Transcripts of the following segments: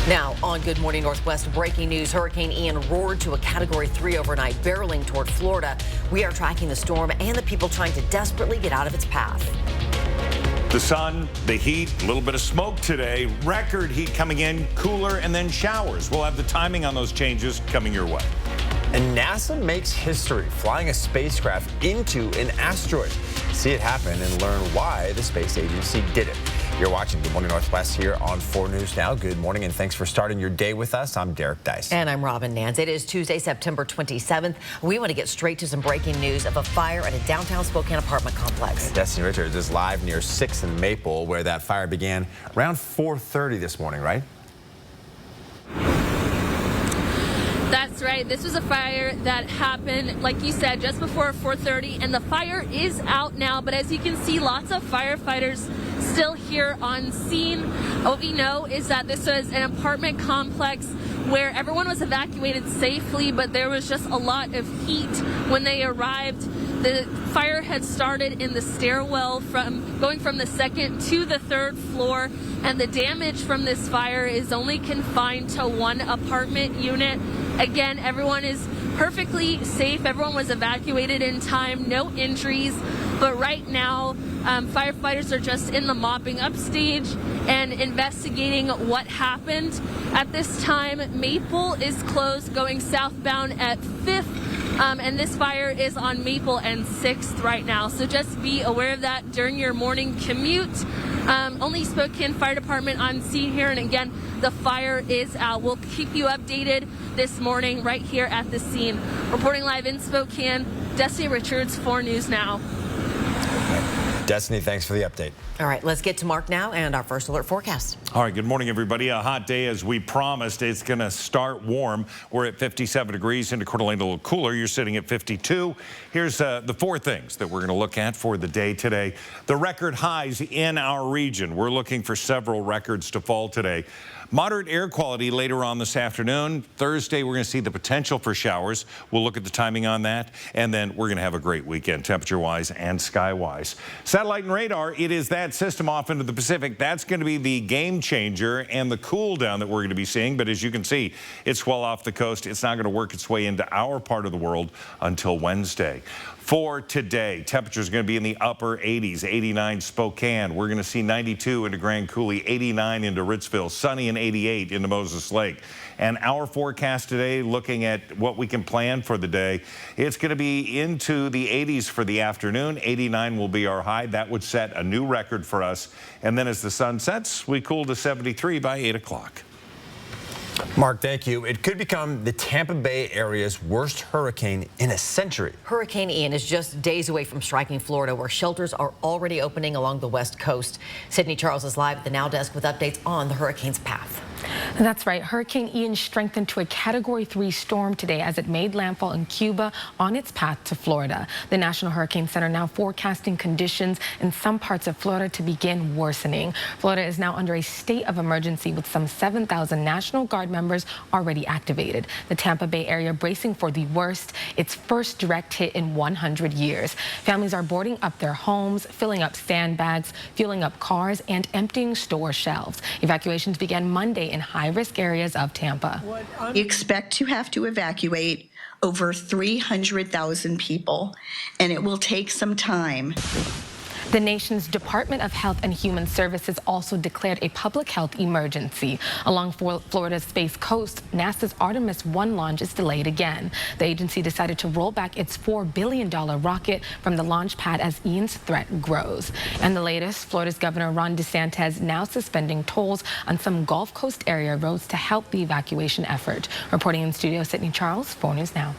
Now on Good Morning Northwest, breaking news. Hurricane Ian roared to a Category 3 overnight, barreling toward Florida. We are tracking the storm and the people trying to desperately get out of its path. The sun, the heat, a little bit of smoke today. Record heat coming in, cooler, and then showers. We'll have the timing on those changes coming your way. And NASA makes history, flying a spacecraft into an asteroid. See it happen and learn why the space agency did it. You're watching Good Morning Northwest here on 4 News Now. Good morning and thanks for starting your day with us. I'm Derek Dice. And I'm Robin Nance. It is Tuesday, September 27th. We want to get straight to some breaking news of a fire at a downtown Spokane apartment complex. And Destiny Richards is live near 6th and Maple, where that fire began around 4:30 this morning, right? That's right. This was a fire that happened, like you said, just before 4:30, and the fire is out now. But as you can see, lots of firefighters still here on scene. What we know is that this was an apartment complex where everyone was evacuated safely, but there was just a lot of heat when they arrived. The fire had started in the stairwell going from the 2nd to the 3rd floor, and the damage from this fire is only confined to one apartment unit. Again, everyone is perfectly safe. Everyone was evacuated in time, no injuries. But right now, firefighters are just in the mopping up stage and investigating what happened. At this time, Maple is closed going southbound at 5th. And this fire is on Maple and 6th right now. So just be aware of that during your morning commute. Only Spokane Fire Department on scene here. And again, the fire is out. We'll keep you updated this morning right here at the scene. Reporting live in Spokane, Destiny Richards, 4 News Now. Destiny, thanks for the update. All right, let's get to Mark now and our first alert forecast. All right, good morning, everybody. A hot day as we promised. It's going to start warm. We're at 57 degrees. Into Coeur d'Alene, a little cooler. You're sitting at 52. Here's the 4 things that we're going to look at for the day today. The record highs in our region. We're looking for several records to fall today. Moderate air quality later on this afternoon. Thursday, we're going to see the potential for showers. We'll look at the timing on that. And then we're going to have a great weekend, temperature-wise and sky-wise. Satellite and radar, it is that system off into the Pacific. That's going to be the game changer and the cool down that we're going to be seeing. But as you can see, it's well off the coast. It's not going to work its way into our part of the world until Wednesday. For today, temperatures going to be in the upper 80s, 89 Spokane. We're going to see 92 into Grand Coulee, 89 into Ritzville, sunny and 88 into Moses Lake. And our forecast today, looking at what we can plan for the day, it's going to be into the 80s for the afternoon. 89 will be our high. That would set a new record for us. And then as the sun sets, we cool to 73 by 8 o'clock. Mark, thank you. It could become the Tampa Bay area's worst hurricane in a century. Hurricane Ian is just days away from striking Florida, where shelters are already opening along the west coast. Sydney Charles is live at the Now Desk with updates on the hurricane's path. That's right. Hurricane Ian strengthened to a Category 3 storm today as it made landfall in Cuba on its path to Florida. The National Hurricane Center now forecasting conditions in some parts of Florida to begin worsening. Florida is now under a state of emergency with some 7,000 National Guard members already activated. The Tampa Bay area bracing for the worst, its first direct hit in 100 years. Families are boarding up their homes, filling up sandbags, fueling up cars, and emptying store shelves. Evacuations began Monday in high-risk areas of Tampa. We expect to have to evacuate over 300,000 people, and it will take some time. The nation's Department of Health and Human Services also declared a public health emergency. Along Florida's Space Coast, NASA's Artemis 1 launch is delayed again. The agency decided to roll back its $4 billion rocket from the launch pad as Ian's threat grows. And the latest, Florida's Governor Ron DeSantis now suspending tolls on some Gulf Coast area roads to help the evacuation effort. Reporting in studio, Sydney Charles, 4 News Now.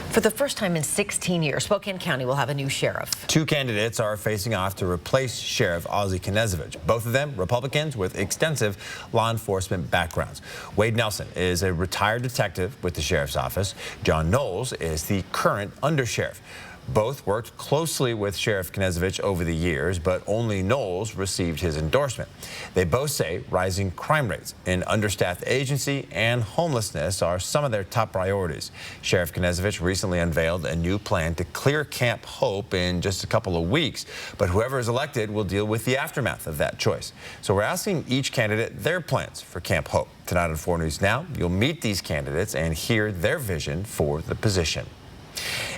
For the first time in 16 years, Spokane County will have a new sheriff. 2 candidates are facing off to replace Sheriff Ozzie Knezevich. Both of them Republicans with extensive law enforcement backgrounds. Wade Nelson is a retired detective with the sheriff's office. John Knowles is the current undersheriff. Both worked closely with Sheriff Knezovich over the years, but only Knowles received his endorsement. They both say rising crime rates, an understaffed agency, and homelessness are some of their top priorities. Sheriff Knezovich recently unveiled a new plan to clear Camp Hope in just a couple of weeks, but whoever is elected will deal with the aftermath of that choice. So we're asking each candidate their plans for Camp Hope. Tonight on 4 News Now, you'll meet these candidates and hear their vision for the position.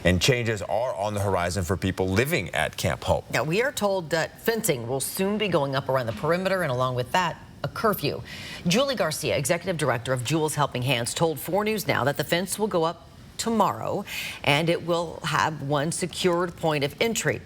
And changes are on the horizon for people living at Camp Hope. Now, we are told that fencing will soon be going up around the perimeter, and along with that, a curfew. Julie Garcia, executive director of Jules Helping Hands, told 4 News Now that the fence will go up tomorrow, and it will have one secured point of entry.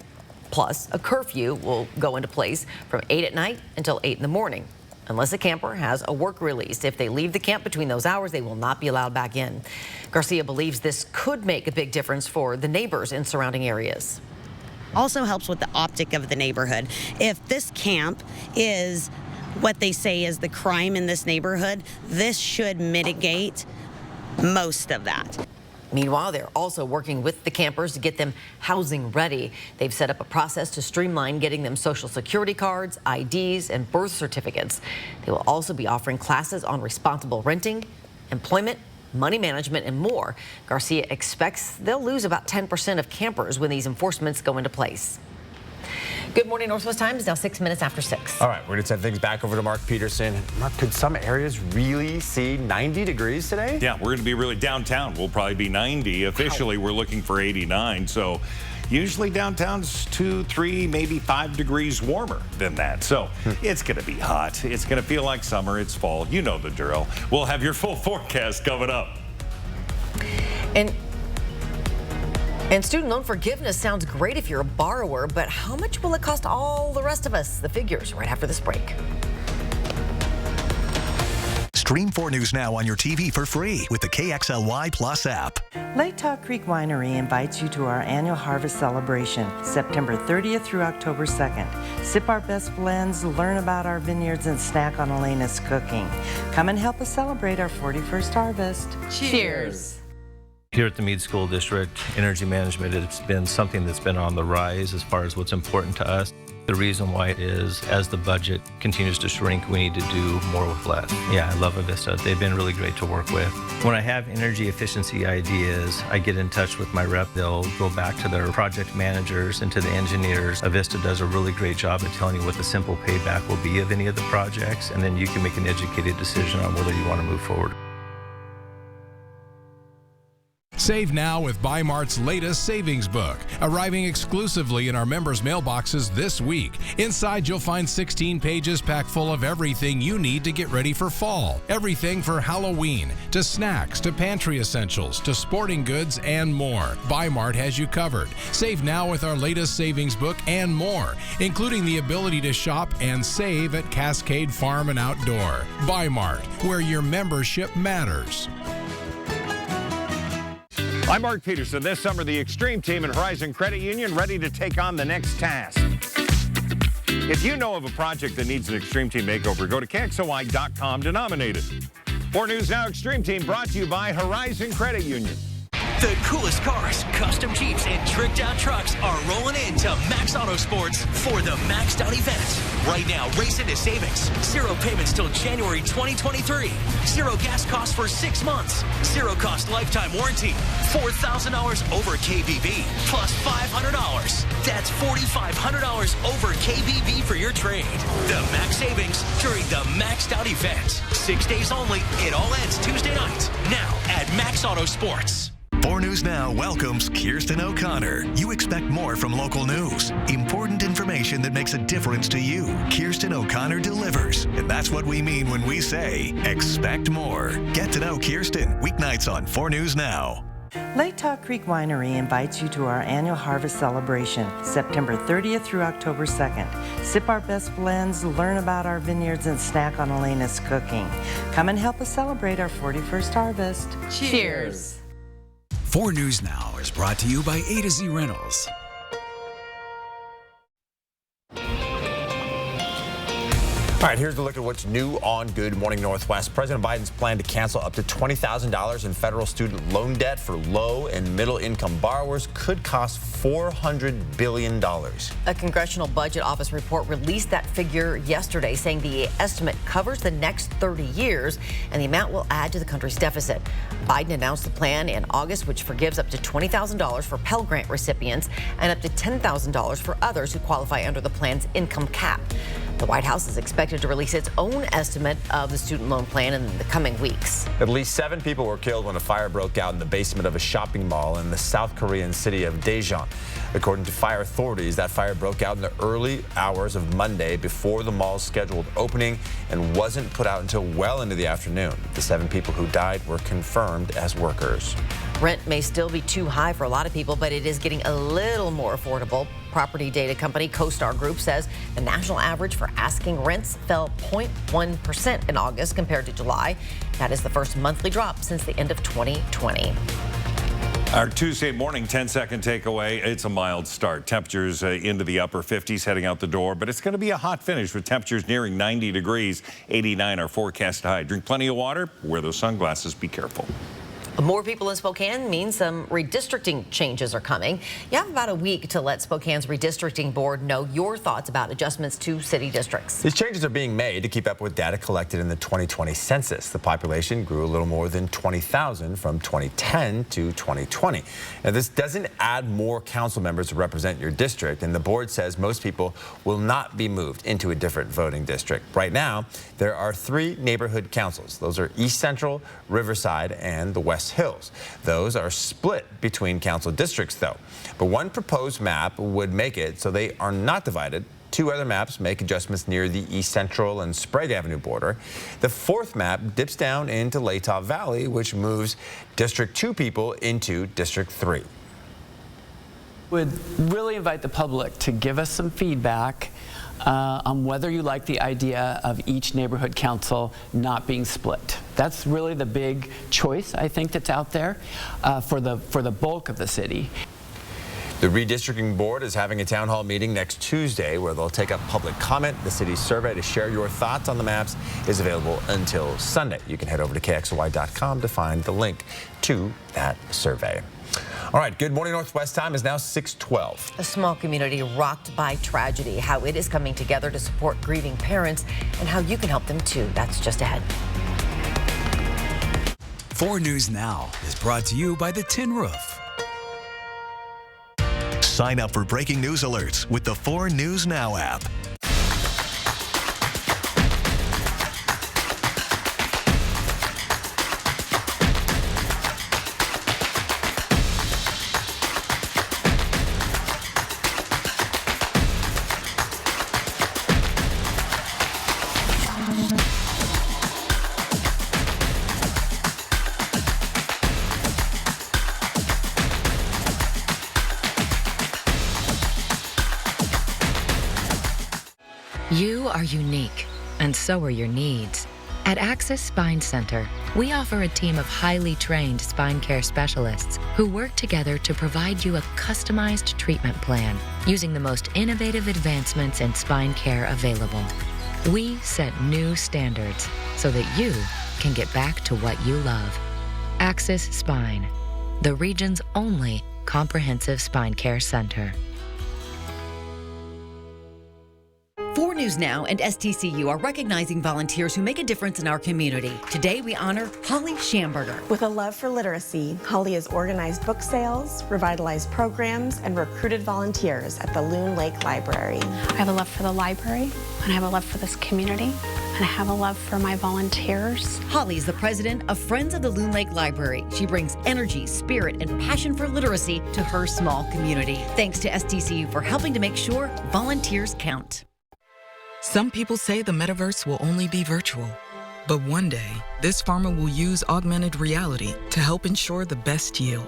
Plus, a curfew will go into place from 8 at night until 8 in the morning. Unless a camper has a work release. If they leave the camp between those hours, they will not be allowed back in. Garcia believes this could make a big difference for the neighbors in surrounding areas. Also helps with the optic of the neighborhood. If this camp is what they say is the crime in this neighborhood, this should mitigate most of that. Meanwhile, they're also working with the campers to get them housing ready. They've set up a process to streamline getting them Social Security cards, IDs, and birth certificates. They will also be offering classes on responsible renting, employment, money management, and more. Garcia expects they'll lose about 10% of campers when these enforcements go into place. Good morning, Northwest Times. Now 6 minutes after 6. All right, we're going to send things back over to Mark Peterson. Mark, could some areas really see 90 degrees today? Yeah, we're going to be really downtown. We'll probably be 90. Officially, we're looking for 89. So usually downtown's 2, 3, maybe 5 degrees warmer than that. So it's going to be hot. It's going to feel like summer. It's fall. You know the drill. We'll have your full forecast coming up. And student loan forgiveness sounds great if you're a borrower, but how much will it cost all the rest of us? The figures right after this break. Stream 4 News Now on your TV for free with the KXLY Plus app. Lake Tahoe Creek Winery invites you to our annual harvest celebration, September 30th through October 2nd. Sip our best blends, learn about our vineyards, and snack on Elena's cooking. Come and help us celebrate our 41st harvest. Cheers! Here at the Meade School District, energy management has been something that's been on the rise as far as what's important to us. The reason why is, as the budget continues to shrink, we need to do more with less. Yeah, I love Avista. They've been really great to work with. When I have energy efficiency ideas, I get in touch with my rep. They'll go back to their project managers and to the engineers. Avista does a really great job at telling you what the simple payback will be of any of the projects, and then you can make an educated decision on whether you want to move forward. Save now with Bi-Mart's latest savings book, arriving exclusively in our members' mailboxes this week. Inside, you'll find 16 pages packed full of everything you need to get ready for fall. Everything for Halloween, to snacks, to pantry essentials, to sporting goods, and more. Bi-Mart has you covered. Save now with our latest savings book and more, including the ability to shop and save at Cascade Farm and Outdoor. Bi-Mart, where your membership matters. I'm Mark Peterson. This summer, the Extreme Team and Horizon Credit Union ready to take on the next task. If you know of a project that needs an Extreme Team makeover, go to KXOY.com to nominate it. 4 News Now Extreme Team brought to you by Horizon Credit Union. The coolest cars, custom Jeeps, and tricked out trucks are rolling into Max Auto Sports for the Maxed Out event. Right now, race into savings. 0 payments till January 2023. 0 gas costs for 6 months. 0 cost lifetime warranty. $4,000 over KBB plus $500. That's $4,500 over KBB for your trade. The max savings during the Maxed Out event. 6 days only. It all ends Tuesday night. Now at Max Auto Sports. 4 News Now welcomes Kirsten O'Connor. You expect more from local news. Important information that makes a difference to you. Kirsten O'Connor delivers. And that's what we mean when we say, expect more. Get to know Kirsten, weeknights on 4 News Now. Lake Tahoe Creek Winery invites you to our annual harvest celebration, September 30th through October 2nd. Sip our best blends, learn about our vineyards, and snack on Elena's cooking. Come and help us celebrate our 41st harvest. Cheers! 4 News Now is brought to you by A to Z Rentals. All right, here's a look at what's new on Good Morning Northwest. President Biden's plan to cancel up to $20,000 in federal student loan debt for low and middle income borrowers could cost $400 billion. A Congressional Budget Office report released that figure yesterday, saying the estimate covers the next 30 years and the amount will add to the country's deficit. Biden announced the plan in August, which forgives up to $20,000 for Pell Grant recipients and up to $10,000 for others who qualify under the plan's income cap. The White House is expected to release its own estimate of the student loan plan in the coming weeks. At least 7 people were killed when a fire broke out in the basement of a shopping mall in the South Korean city of Daejeon. According to fire authorities, that fire broke out in the early hours of Monday before the mall's scheduled opening and wasn't put out until well into the afternoon. The 7 people who died were confirmed as workers. Rent may still be too high for a lot of people, but it is getting a little more affordable. Property data company CoStar Group says the national average for asking rents fell 0.1% in August compared to July. That is the first monthly drop since the end of 2020. Our Tuesday morning 10-second takeaway, it's a mild start. Temperatures into the upper 50s heading out the door, but it's going to be a hot finish with temperatures nearing 90 degrees. 89 our forecast high. Drink plenty of water, wear those sunglasses, be careful. More people in Spokane means some redistricting changes are coming. You have about a week to let Spokane's redistricting board know your thoughts about adjustments to city districts. These changes are being made to keep up with data collected in the 2020 census. The population grew a little more than 20,000 from 2010 to 2020. Now, this doesn't add more council members to represent your district, and the board says most people will not be moved into a different voting district. Right now, there are 3 neighborhood councils. Those are East Central, Riverside, and the West Hills. Those are split between council districts, though. But one proposed map would make it so they are not divided. 2 other maps make adjustments near the East Central and Sprague Avenue border. The 4th map dips down into Latah Valley, which moves District 2 people into District 3. Would really invite the public to give us some feedback on whether you like the idea of each neighborhood council not being split. That's really the big choice, I think, that's out there for the bulk of the city. The redistricting board is having a town hall meeting next Tuesday where they'll take up public comment. The city's survey to share your thoughts on the maps is available until Sunday. You can head over to KXLY.com to find the link to that survey. All right, Good Morning Northwest time is now 6:12. A small community rocked by tragedy, how it is coming together to support grieving parents and how you can help them too. That's just ahead. 4 News Now is brought to you by the Tin Roof. Sign up for breaking news alerts with the 4 News Now app. You are unique, and so are your needs. At Axis Spine Center, we offer a team of highly trained spine care specialists who work together to provide you a customized treatment plan using the most innovative advancements in spine care available. We set new standards so that you can get back to what you love. Axis Spine, the region's only comprehensive spine care center. 4 News Now and STCU are recognizing volunteers who make a difference in our community. Today, we honor Holly Schamberger. With a love for literacy, Holly has organized book sales, revitalized programs, and recruited volunteers at the Loon Lake Library. I have a love for the library, and I have a love for this community, and I have a love for my volunteers. Holly is the president of Friends of the Loon Lake Library. She brings energy, spirit, and passion for literacy to her small community. Thanks to STCU for helping to make sure volunteers count. Some people say the metaverse will only be virtual. But one day, this farmer will use augmented reality to help ensure the best yield.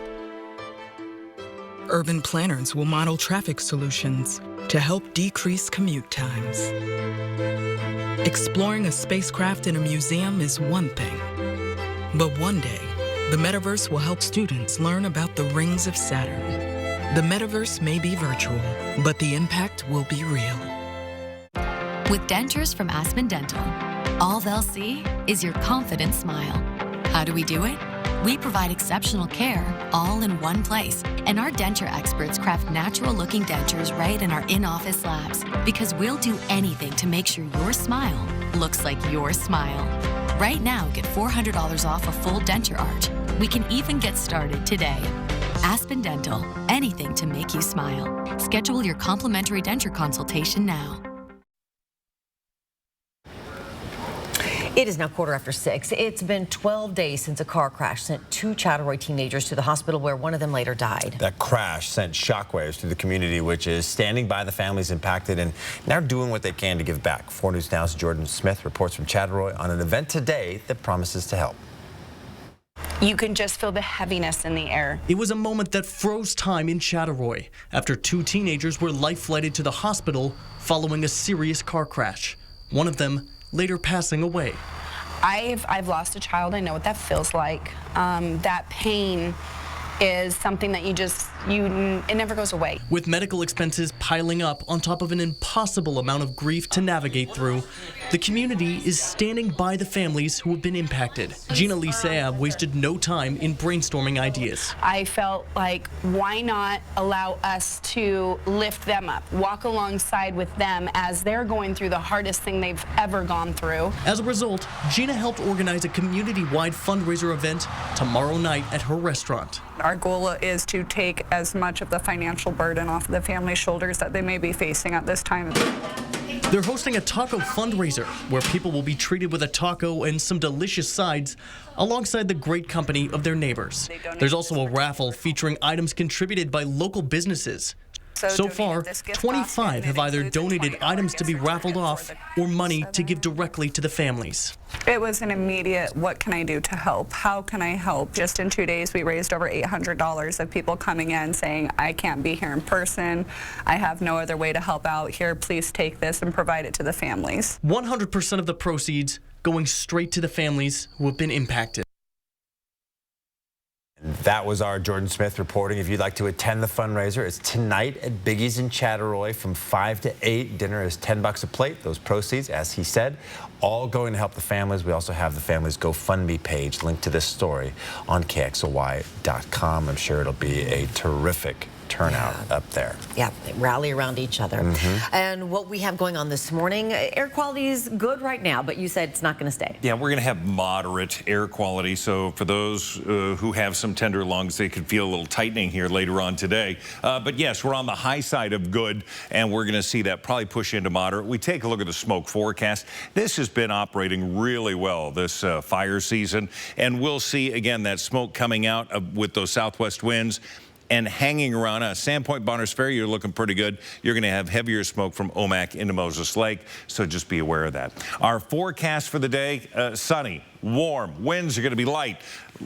Urban planners will model traffic solutions to help decrease commute times. Exploring a spacecraft in a museum is one thing. But one day, the metaverse will help students learn about the rings of Saturn. The metaverse may be virtual, but the impact will be real. With dentures from Aspen Dental, all they'll see is your confident smile. How do we do it? We provide exceptional care all in one place, and our denture experts craft natural-looking dentures right in our in-office labs, because we'll do anything to make sure your smile looks like your smile. Right now, get $400 off a full denture arch. We can even get started today. Aspen Dental, anything to make you smile. Schedule your complimentary denture consultation now. It is now 6:15. It's been 12 days since a car crash sent 2 Chattaroy teenagers to the hospital, where one of them later died. That crash sent shockwaves through the community, which is standing by the families impacted and now doing what they can to give back. 4 News Now's Jordan Smith reports from Chattaroy on an event today that promises to help. You can just feel the heaviness in the air. It was a moment that froze time in Chattaroy after 2 teenagers were life-flighted to the hospital following a serious car crash. One of them later passing away. I've lost a child. I know what that feels like. That pain is something that it never goes away. With medical expenses piling up on top of an impossible amount of grief to navigate through, the community is standing by the families who have been impacted. Gina Lee Saab wasted no time in brainstorming ideas. I felt like, why not allow us to lift them up, walk alongside with them as they're going through the hardest thing they've ever gone through. As a result, Gina helped organize a community-wide fundraiser event tomorrow night at her restaurant. Our goal is to take as much of the financial burden off of the family's shoulders that they may be facing at this time. They're hosting a taco fundraiser where people will be treated with a taco and some delicious sides alongside the great company of their neighbors. There's also a raffle featuring items contributed by local businesses. So far, 25 have either donated items to be raffled off or money to give directly to the families. It was an immediate, what can I do to help? How can I help? Just in 2 days, we raised over $800 of people coming in saying, I can't be here in person. I have no other way to help out here. Please take this and provide it to the families. 100% of the proceeds going straight to the families who have been impacted. That was our Jordan Smith reporting. If you'd like to attend the fundraiser, it's tonight at Biggie's in Chattaroy from 5 to 8. Dinner is $10 a plate. Those proceeds, as he said, all going to help the families. We also have the family's GoFundMe page linked to this story on KXLY.com. I'm sure it'll be a terrific turnout up there. Yeah, they rally around each other. And what we have going on this morning, air quality is good right now, but you said it's not going to stay. Yeah, we're going to have moderate air quality. So for those who have some tender lungs, they could feel a little tightening here later on today. But yes, we're on the high side of good, and we're going to see that probably push into moderate. We take a look at the smoke forecast. This has been operating really well this fire season, and we'll see again that smoke coming out with those southwest winds and hanging around us. Sandpoint, Bonners Ferry, you're looking pretty good. You're going to have heavier smoke from Omak into Moses Lake, so just be aware of that. Our forecast for the day, sunny, warm, winds are going to be light.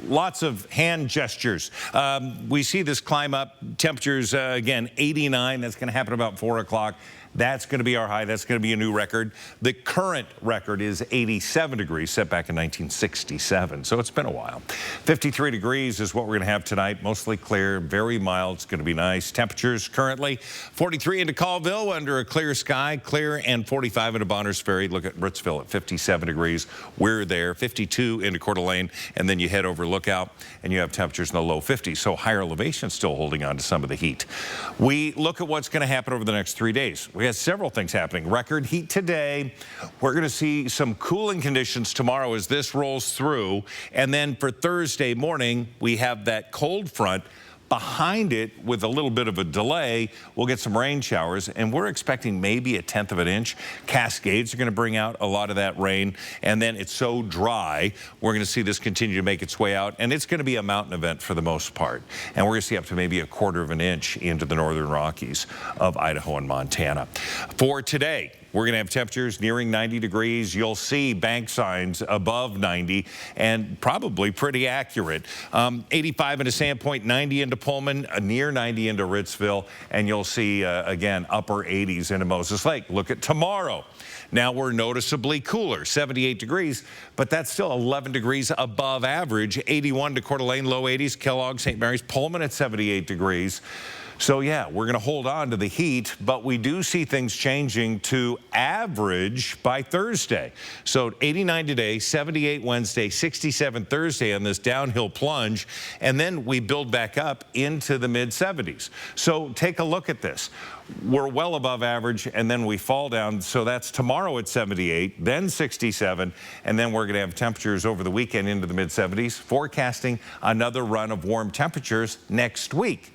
Lots of hand gestures. We see this climb up. Temperatures, again, 89. That's going to happen about 4 o'clock. That's going to be our high. That's going to be a new record. The current record is 87 degrees, set back in 1967. So it's been a while. 53 degrees is what we're going to have tonight. Mostly clear, very mild. It's going to be nice. Temperatures currently 43 into Colville under a clear sky, clear, and 45 into Bonners Ferry. Look at Britsville at 57 degrees. We're there. 52 into Coeur d'Alene, and then you head over Lookout, and you have temperatures in the low 50s. So higher elevation still holding on to some of the heat. We look at what's going to happen over the next 3 days. We have several things happening. Record heat today. We're going to see some cooling conditions tomorrow as this rolls through. And then for Thursday morning, we have that cold front. Behind it, with a little bit of a delay, we'll get some rain showers, and we're expecting maybe 1/10 of an inch. Cascades are going to bring out a lot of that rain, and then it's so dry, we're going to see this continue to make its way out, and it's going to be a mountain event for the most part. And we're going to see up to maybe 1/4 of an inch into the northern Rockies of Idaho and Montana. For today, we're going to have temperatures nearing 90 degrees. You'll see bank signs above 90 and probably pretty accurate. 85 into Sandpoint, 90 into Pullman, near 90 into Ritzville, and you'll see, again, upper 80s into Moses Lake. Look at tomorrow. Now we're noticeably cooler, 78 degrees, but that's still 11 degrees above average. 81 to Coeur d'Alene, low 80s. Kellogg, St. Mary's, Pullman at 78 degrees. So yeah, we're going to hold on to the heat, but we do see things changing to average by Thursday. So 89 today, 78 Wednesday, 67 Thursday on this downhill plunge, and then we build back up into the mid-70s. So take a look at this. We're well above average, and then we fall down. So that's tomorrow at 78, then 67, and then we're going to have temperatures over the weekend into the mid-70s, forecasting another run of warm temperatures next week.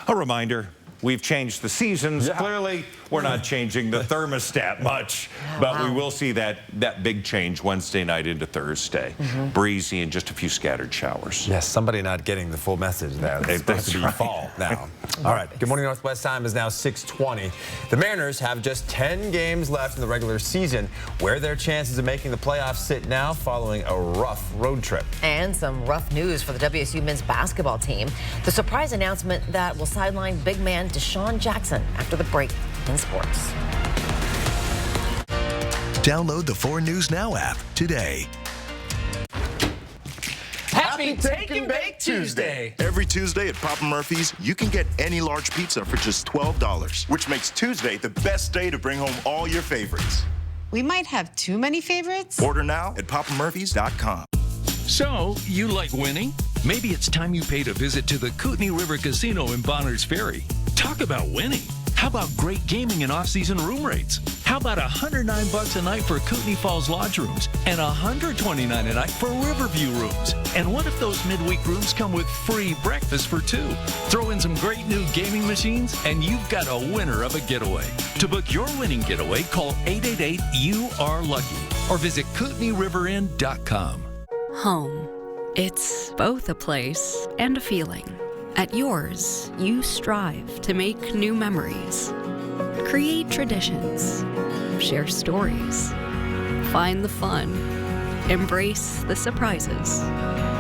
A reminder, we've changed the seasons. Clearly, we're not changing the thermostat much, but we will see that big change Wednesday night into Thursday. Breezy and just a few scattered showers. Yes, somebody not getting the full message there. It's supposed to be fall now. All right, Good Morning Northwest time is now 6:20. The Mariners have just 10 games left in the regular season. Where their chances of making the playoffs sit now following a rough road trip. And some rough news for the WSU men's basketball team. The surprise announcement that will sideline big man Deshaun Jackson after the break in sports. Download the 4 News Now app today. Happy Take and Bake Tuesday! Every Tuesday at Papa Murphy's, you can get any large pizza for just $12, which makes Tuesday the best day to bring home all your favorites. We might have too many favorites. Order now at papamurphys.com. So, you like winning? Maybe it's time you paid a visit to the Kootenai River Casino in Bonners Ferry. Talk about winning. How about great gaming and off-season room rates? How about $109 a night for Kootenai Falls Lodge rooms and $129 a night for Riverview rooms? And what if those midweek rooms come with free breakfast for 2? Throw in some great new gaming machines and you've got a winner of a getaway. To book your winning getaway, call 888-YOU-ARE-LUCKY or visit KootenaiRiverInn.com. Home. It's both a place and a feeling. At yours, you strive to make new memories, create traditions, share stories, find the fun, embrace the surprises,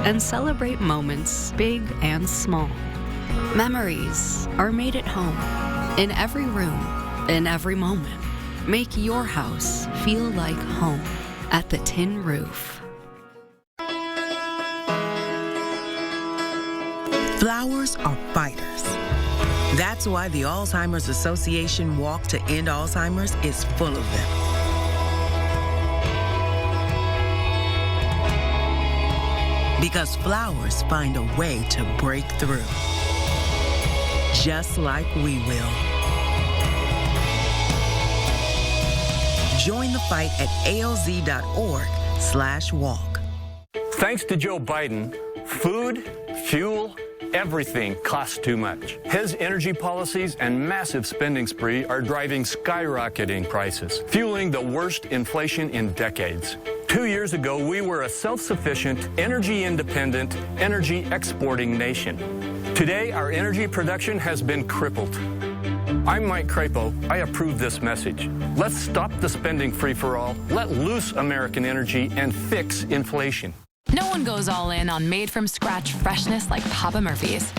and celebrate moments big and small. Memories are made at home, in every room, in every moment. Make your house feel like home at the Tin Roof. Flowers are fighters. That's why the Alzheimer's Association Walk to End Alzheimer's is full of them. Because flowers find a way to break through. Just like we will. Join the fight at alz.org/walk. Thanks to Joe Biden, food, fuel, everything costs too much. His energy policies and massive spending spree are driving skyrocketing prices, fueling the worst inflation in decades. 2 years ago, we were a self-sufficient, energy-independent, energy-exporting nation. Today, our energy production has been crippled. I'm Mike Crapo. I approve this message. Let's stop the spending free-for-all, let loose American energy, and fix inflation. No one goes all in on made-from-scratch freshness like Papa Murphy's.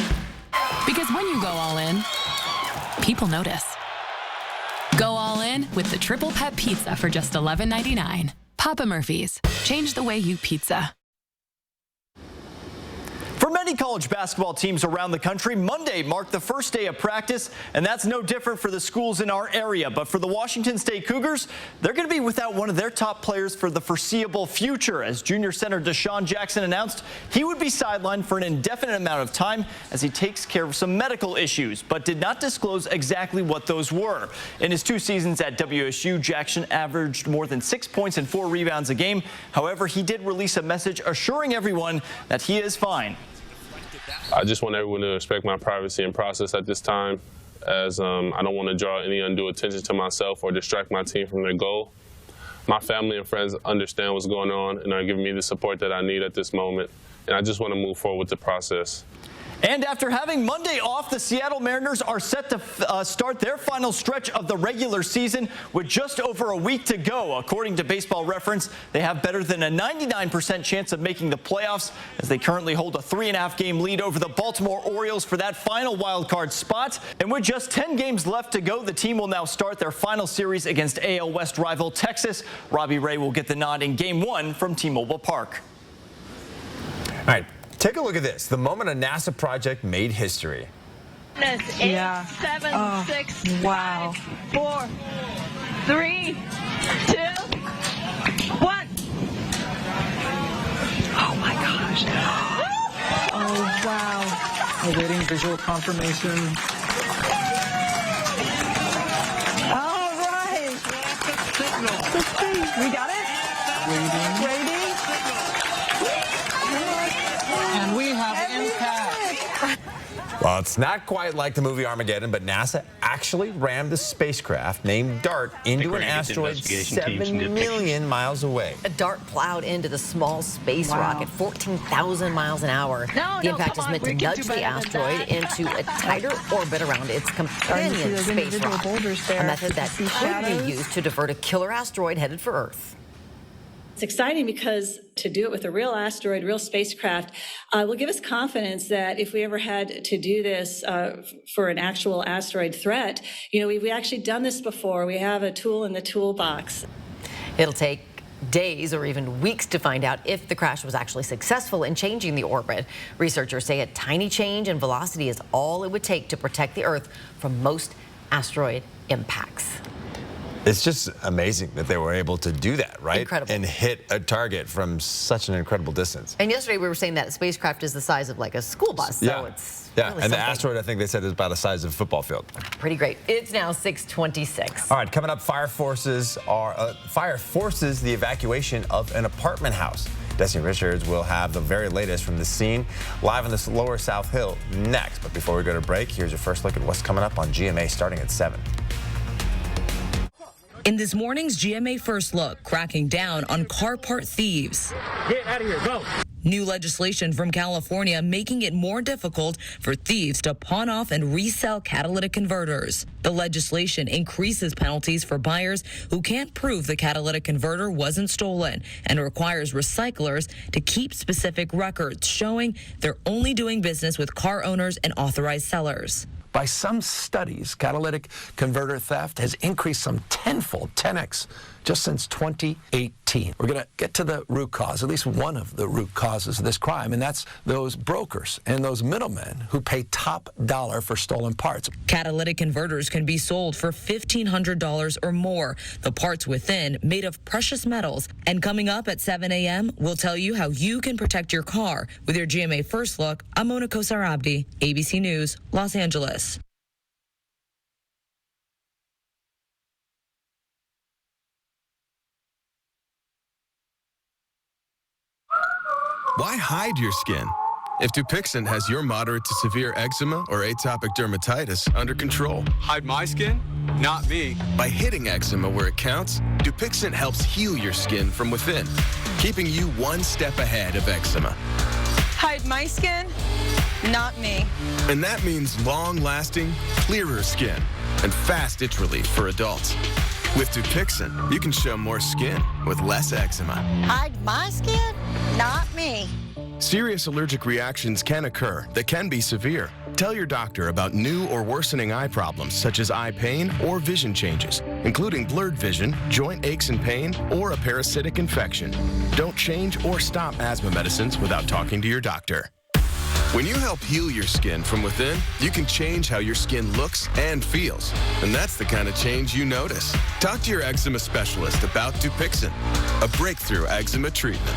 Because when you go all in, people notice. Go all in with the Triple Pet Pizza for just $11.99. Papa Murphy's. Change the way you pizza. For many college basketball teams around the country, Monday marked the first day of practice, and that's no different for the schools in our area. But for the Washington State Cougars, they're going to be without one of their top players for the foreseeable future, as junior center Deshaun Jackson announced he would be sidelined for an indefinite amount of time as he takes care of some medical issues, but did not disclose exactly what those were. In his 2 seasons at WSU, Jackson averaged more than 6 points and 4 rebounds a game. However, he did release a message assuring everyone that he is fine. I just want everyone to respect my privacy and process at this time, as I don't want to draw any undue attention to myself or distract my team from their goal. My family and friends understand what's going on and are giving me the support that I need at this moment, and I just want to move forward with the process. And after having Monday off, the Seattle Mariners are set to start their final stretch of the regular season with just over a week to go. According to Baseball Reference, they have better than a 99% chance of making the playoffs, as they currently hold a 3.5-game lead over the Baltimore Orioles for that final wild card spot. And with just 10 games left to go, the team will now start their final series against AL West rival Texas. Robbie Ray will get the nod in Game 1 from T-Mobile Park. All right. Take a look at this. The moment a NASA project made history. 8, 7, 6, 5, 4, 3, 2, 1. Oh my gosh. Oh wow. Awaiting visual confirmation. All right. Let's see. We got it? Waiting. And we have impact. Well, it's not quite like the movie Armageddon, but NASA actually rammed the spacecraft named DART into an asteroid 7 million miles away. A DART plowed into the small space rocket 14,000 miles an hour. The impact is meant to nudge the asteroid into a tighter orbit around its companion space rock, a method that could be used to divert a killer asteroid headed for Earth. It's exciting because to do it with a real asteroid, real spacecraft, will give us confidence that if we ever had to do this for an actual asteroid threat, we've actually done this before. We have a tool in the toolbox. It'll take days or even weeks to find out if the crash was actually successful in changing the orbit. Researchers say a tiny change in velocity is all it would take to protect the Earth from most asteroid impacts. It's just amazing that they were able to do that, right? Incredible. And hit a target from such an incredible distance. And yesterday we were saying that spacecraft is the size of like a school bus, so it's really and the something. asteroid, I think they said, is about the size of a football field. Pretty great. It's now 6:26. All right, coming up, fire forces the evacuation of an apartment house. Destiny Richards will have the very latest from the scene live on this lower South Hill next. But before we go to break, here's your first look at what's coming up on GMA starting at 7. In this morning's GMA First Look, cracking down on car part thieves. Get out of here, go. New legislation from California making it more difficult for thieves to pawn off and resell catalytic converters. The legislation increases penalties for buyers who can't prove the catalytic converter wasn't stolen and requires recyclers to keep specific records showing they're only doing business with car owners and authorized sellers. By some studies, catalytic converter theft has increased some tenfold, 10x, just since 2018. We're going to get to the root cause, at least one of the root causes of this crime, and that's those brokers and those middlemen who pay top dollar for stolen parts. Catalytic converters can be sold for $1,500 or more. The parts within made of precious metals. And coming up at 7 a.m., we'll tell you how you can protect your car. With your GMA First Look, I'm Mona Kosarabdi, ABC News, Los Angeles. Why hide your skin? If Dupixent has your moderate to severe eczema or atopic dermatitis under control. Hide my skin? Not me. By hitting eczema where it counts, Dupixent helps heal your skin from within, keeping you one step ahead of eczema. Hide my skin? Not me. And that means long-lasting, clearer skin and fast itch relief for adults. With Dupixent, you can show more skin with less eczema. Hide my skin? Not me. Serious allergic reactions can occur that can be severe. Tell your doctor about new or worsening eye problems such as eye pain or vision changes, including blurred vision, joint aches and pain, or a parasitic infection. Don't change or stop asthma medicines without talking to your doctor. When you help heal your skin from within, you can change how your skin looks and feels. And that's the kind of change you notice. Talk to your eczema specialist about Dupixent, a breakthrough eczema treatment.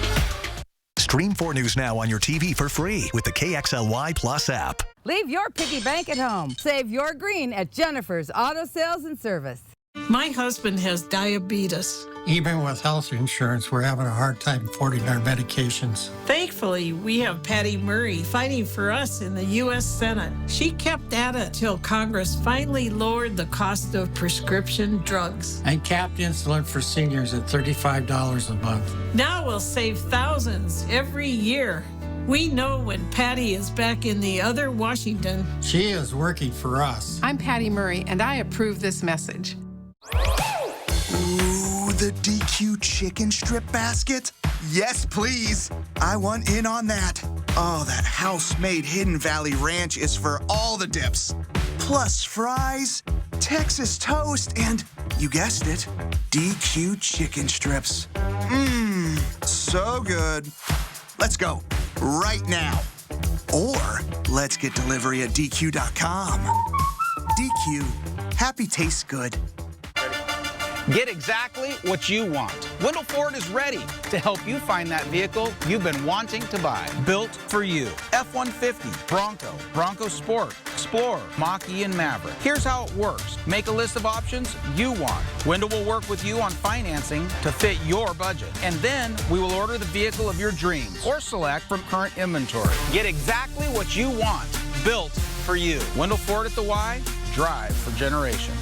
Stream 4 News now on your TV for free with the KXLY Plus app. Leave your piggy bank at home. Save your green at Jennifer's Auto Sales and Service. My husband has diabetes. Even with health insurance, we're having a hard time affording our medications. Thankfully, we have Patty Murray fighting for us in the U.S. Senate. She kept at it till Congress finally lowered the cost of prescription drugs. And capped insulin for seniors at $35 a month. Now we'll save thousands every year. We know when Patty is back in the other Washington. She is working for us. I'm Patty Murray, and I approve this message. Ooh, the DQ chicken strip basket? Yes, please. I want in on that. Oh, that house-made Hidden Valley Ranch is for all the dips. Plus fries, Texas toast, and, you guessed it, DQ chicken strips. Mmm, so good. Let's go, right now. Or let's get delivery at DQ.com. DQ, happy tastes good. Get exactly what you want. Wendell Ford is ready to help you find that vehicle you've been wanting to buy. Built for you. F-150, Bronco, Bronco Sport, Explorer, Mach-E, and Maverick. Here's how it works. Make a list of options you want. Wendell will work with you on financing to fit your budget. And then we will order the vehicle of your dreams or select from current inventory. Get exactly what you want. Built for you. Wendell Ford at the Y. Drive for generations.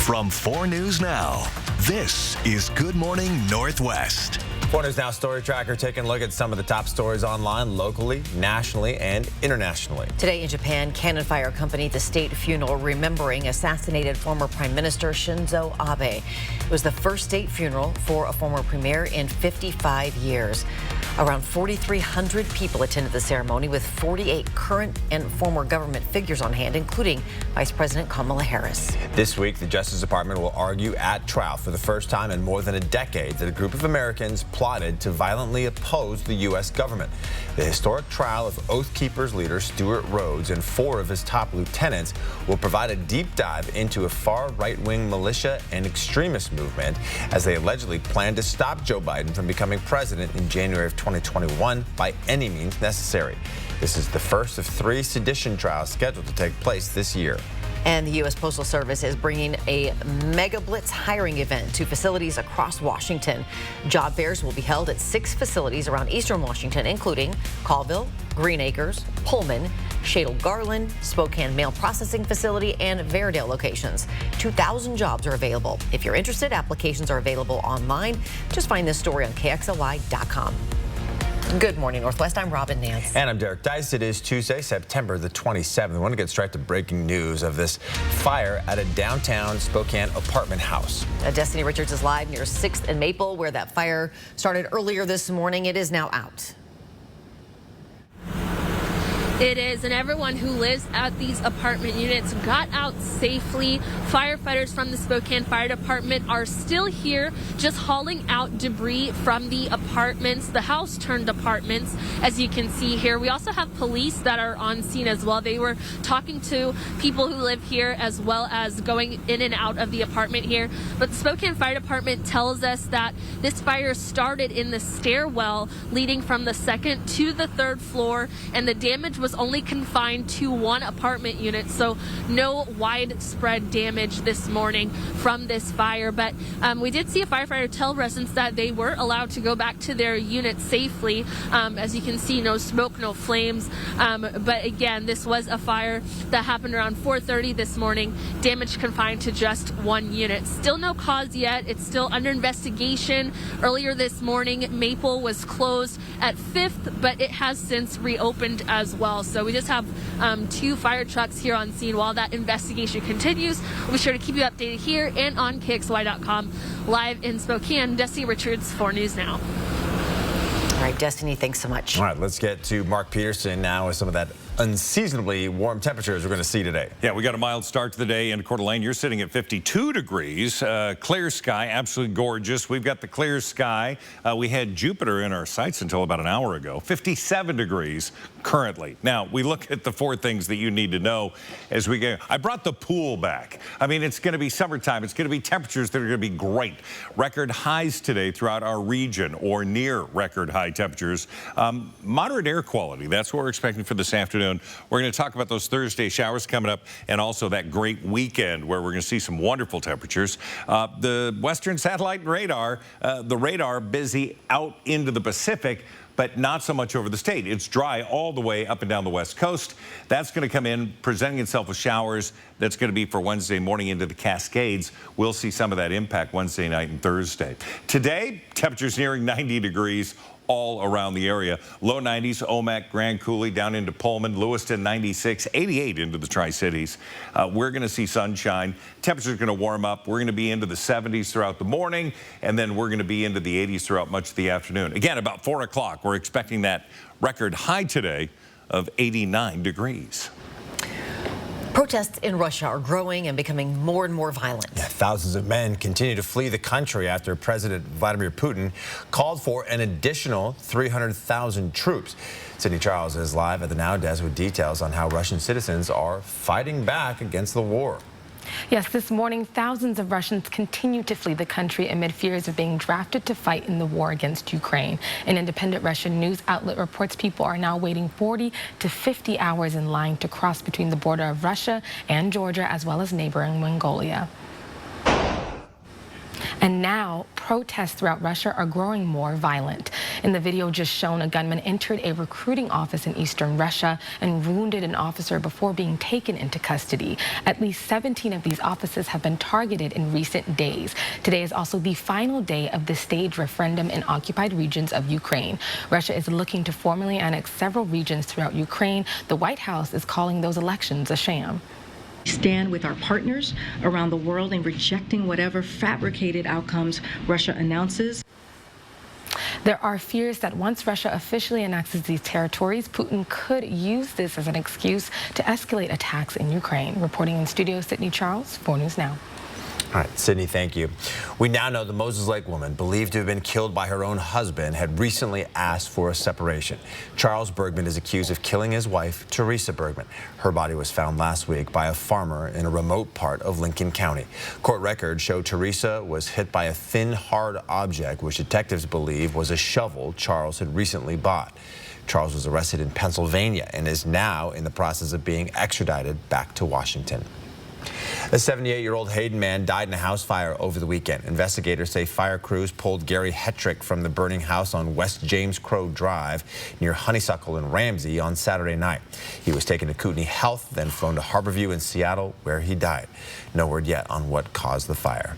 From 4 News Now, this is Good Morning Northwest. 4 News Now Story Tracker taking a look at some of the top stories online, locally, nationally, and internationally. Today in Japan, Cannon Fire accompanied the state funeral remembering assassinated former Prime Minister Shinzo Abe. It was the first state funeral for a former premier in 55 years. Around 4,300 people attended the ceremony with 48 current and former government figures on hand, including Vice President Kamala Harris. This week, the Justice Department will argue at trial for the first time in more than a decade that a group of Americans plotted to violently oppose the U.S. government. The historic trial of Oath Keepers leader Stewart Rhodes and 4 of his top lieutenants will provide a deep dive into a far right-wing militia and extremist movement as they allegedly plan to stop Joe Biden from becoming president in January of 2021 by any means necessary. This is the first of 3 sedition trials scheduled to take place this year. And the U.S. Postal Service is bringing a mega blitz hiring event to facilities across Washington. Job fairs will be held at 6 facilities around eastern Washington, including Colville, Green Acres, Pullman, Shadle Garland, Spokane Mail Processing Facility, and Verdale locations. 2,000 jobs are available. If you're interested, applications are available online. Just find this story on KXLY.com. Good morning, Northwest. I'm Robin Nance. And I'm Derek Dice. It is Tuesday, September the 27th. We want to get straight to breaking news of this fire at a downtown Spokane apartment house. Destiny Richards is live near 6th and Maple, where that fire started earlier this morning. It is now out. It is, and everyone who lives at these apartment units got out safely. Firefighters from the Spokane Fire Department are still here, just hauling out debris from the apartments, the house-turned apartments, as you can see here. We also have police that are on scene as well. They were talking to people who live here as well as going in and out of the apartment here. But the Spokane Fire Department tells us that this fire started in the stairwell leading from the 2nd to the 3rd floor, and the damage was only confined to 1 apartment unit, so no widespread damage this morning from this fire. But we did see a firefighter tell residents that they were allowed to go back to their unit safely. As you can see, no smoke, no flames. But again, this was a fire that happened around 4:30 this morning. Damage confined to just 1 unit. Still no cause yet. It's still under investigation. Earlier this morning, Maple was closed at 5th, but it has since reopened as well. So we just have 2 fire trucks here on scene while that investigation continues. We'll be sure to keep you updated here and on KXLY.com. Live in Spokane, Destiny Richards, 4 News Now. All right, Destiny, thanks so much. All right, let's get to Mark Peterson now with some of that unseasonably warm temperatures we're going to see today. Yeah, we got a mild start to the day in Coeur d'Alene. You're sitting at 52 degrees. Clear sky, absolutely gorgeous. We've got the clear sky. We had Jupiter in our sights until about an hour ago. 57 degrees currently. Now, we look at the 4 things that you need to know as we go. I brought the pool back. I mean, it's going to be summertime. It's going to be temperatures that are going to be great. Record highs today throughout our region or near record high temperatures. Moderate air quality. That's what we're expecting for this afternoon. We're going to talk about those Thursday showers coming up and also that great weekend where we're going to see some wonderful temperatures. The Western Satellite Radar, the radar busy out into the Pacific, but not so much over the state. It's dry all the way up and down the West Coast. That's going to come in, presenting itself with showers. That's going to be for Wednesday morning into the Cascades. We'll see some of that impact Wednesday night and Thursday. Today, temperatures nearing 90 degrees all around the area. Low 90s, Omak, Grand Coulee, down into Pullman, Lewiston 96, 88 into the Tri-Cities. We're going to see sunshine. Temperatures are going to warm up. We're going to be into the 70s throughout the morning, and then we're going to be into the 80s throughout much of the afternoon. Again, about 4 o'clock, we're expecting that record high today of 89 degrees. Protests in Russia are growing and becoming more and more violent. Thousands of men continue to flee the country after President Vladimir Putin called for an additional 300,000 troops. Sydney Charles is live at the Now Desk with details on how Russian citizens are fighting back against the war. Yes, this morning, thousands of Russians continue to flee the country amid fears of being drafted to fight in the war against Ukraine. An independent Russian news outlet reports people are now waiting 40 to 50 hours in line to cross between the border of Russia and Georgia, as well as neighboring Mongolia. And now, protests throughout Russia are growing more violent. In the video just shown, a gunman entered a recruiting office in eastern Russia and wounded an officer before being taken into custody. At least 17 of these offices have been targeted in recent days. Today is also the final day of the staged referendum in occupied regions of Ukraine. Russia is looking to formally annex several regions throughout Ukraine. The White House is calling those elections a sham. Stand with our partners around the world in rejecting whatever fabricated outcomes Russia announces. There are fears that once Russia officially annexes these territories, Putin could use this as an excuse to escalate attacks in Ukraine. Reporting in studio, Sydney Charles, 4 News Now. All right, Sydney, thank you. We now know the Moses Lake woman, believed to have been killed by her own husband, had recently asked for a separation. Charles Bergman is accused of killing his wife, Teresa Bergman. Her body was found last week by a farmer in a remote part of Lincoln County. Court records show Teresa was hit by a thin, hard object, which detectives believe was a shovel Charles had recently bought. Charles was arrested in Pennsylvania and is now in the process of being extradited back to Washington. A 78-year-old Hayden man died in a house fire over the weekend. Investigators say fire crews pulled Gary Hetrick from the burning house on West James Crow Drive near Honeysuckle and Ramsey on Saturday night. He was taken to Kootenai Health, then flown to Harborview in Seattle, where he died. No word yet on what caused the fire.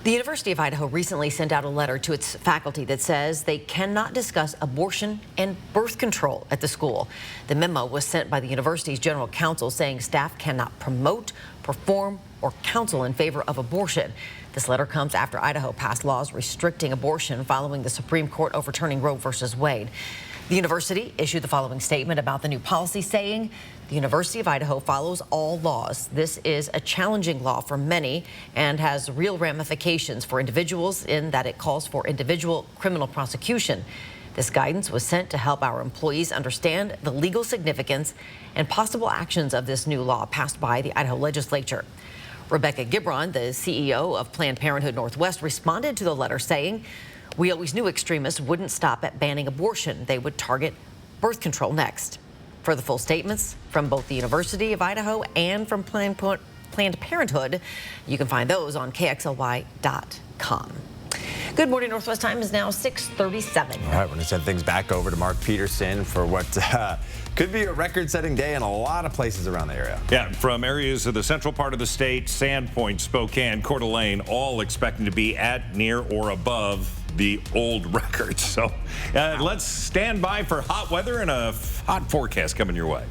The University of Idaho recently sent out a letter to its faculty that says they cannot discuss abortion and birth control at the school. The memo was sent by the university's general counsel saying staff cannot promote, perform, or counsel in favor of abortion. This letter comes after Idaho passed laws restricting abortion following the Supreme Court overturning Roe v. Wade. The university issued the following statement about the new policy, saying the University of Idaho follows all laws. This is a challenging law for many and has real ramifications for individuals in that it calls for individual criminal prosecution. This guidance was sent to help our employees understand the legal significance and possible actions of this new law passed by the Idaho legislature. Rebecca Gibron, the CEO of Planned Parenthood Northwest, responded to the letter saying, "We always knew extremists wouldn't stop at banning abortion. They would target birth control next." For the full statements from both the University of Idaho and from Planned Parenthood, you can find those on KXLY.com. Good morning. Northwest time is now 6:37. All right, we're going to send things back over to Mark Peterson for what could be a record-setting day in a lot of places around the area. Yeah, from areas of the central part of the state, Sandpoint, Spokane, Coeur d'Alene, all expecting to be at, near, or above the old records. So let's stand by for hot weather and a hot forecast coming your way.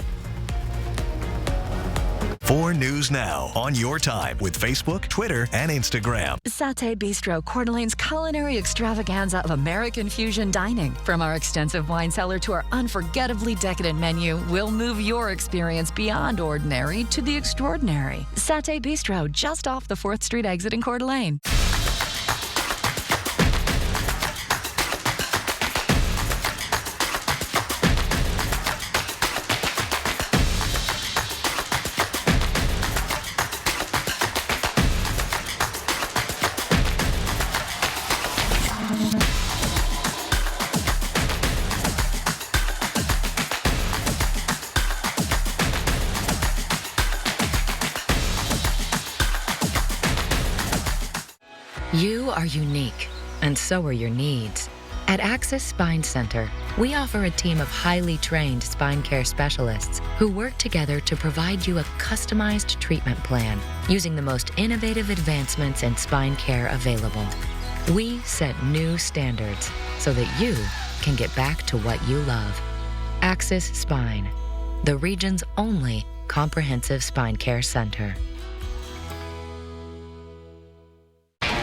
4 News Now on your time with Facebook, Twitter, and Instagram. Satay Bistro, Coeur d'Alene's culinary extravaganza of American fusion dining. From our extensive wine cellar to our unforgettably decadent menu, we'll move your experience beyond ordinary to the extraordinary. Satay Bistro, just off the 4th Street exit in Coeur d'Alene. You are unique, and so are your needs. At Axis Spine Center, we offer a team of highly trained spine care specialists who work together to provide you a customized treatment plan using the most innovative advancements in spine care available. We set new standards so that you can get back to what you love. Axis Spine, the region's only comprehensive spine care center.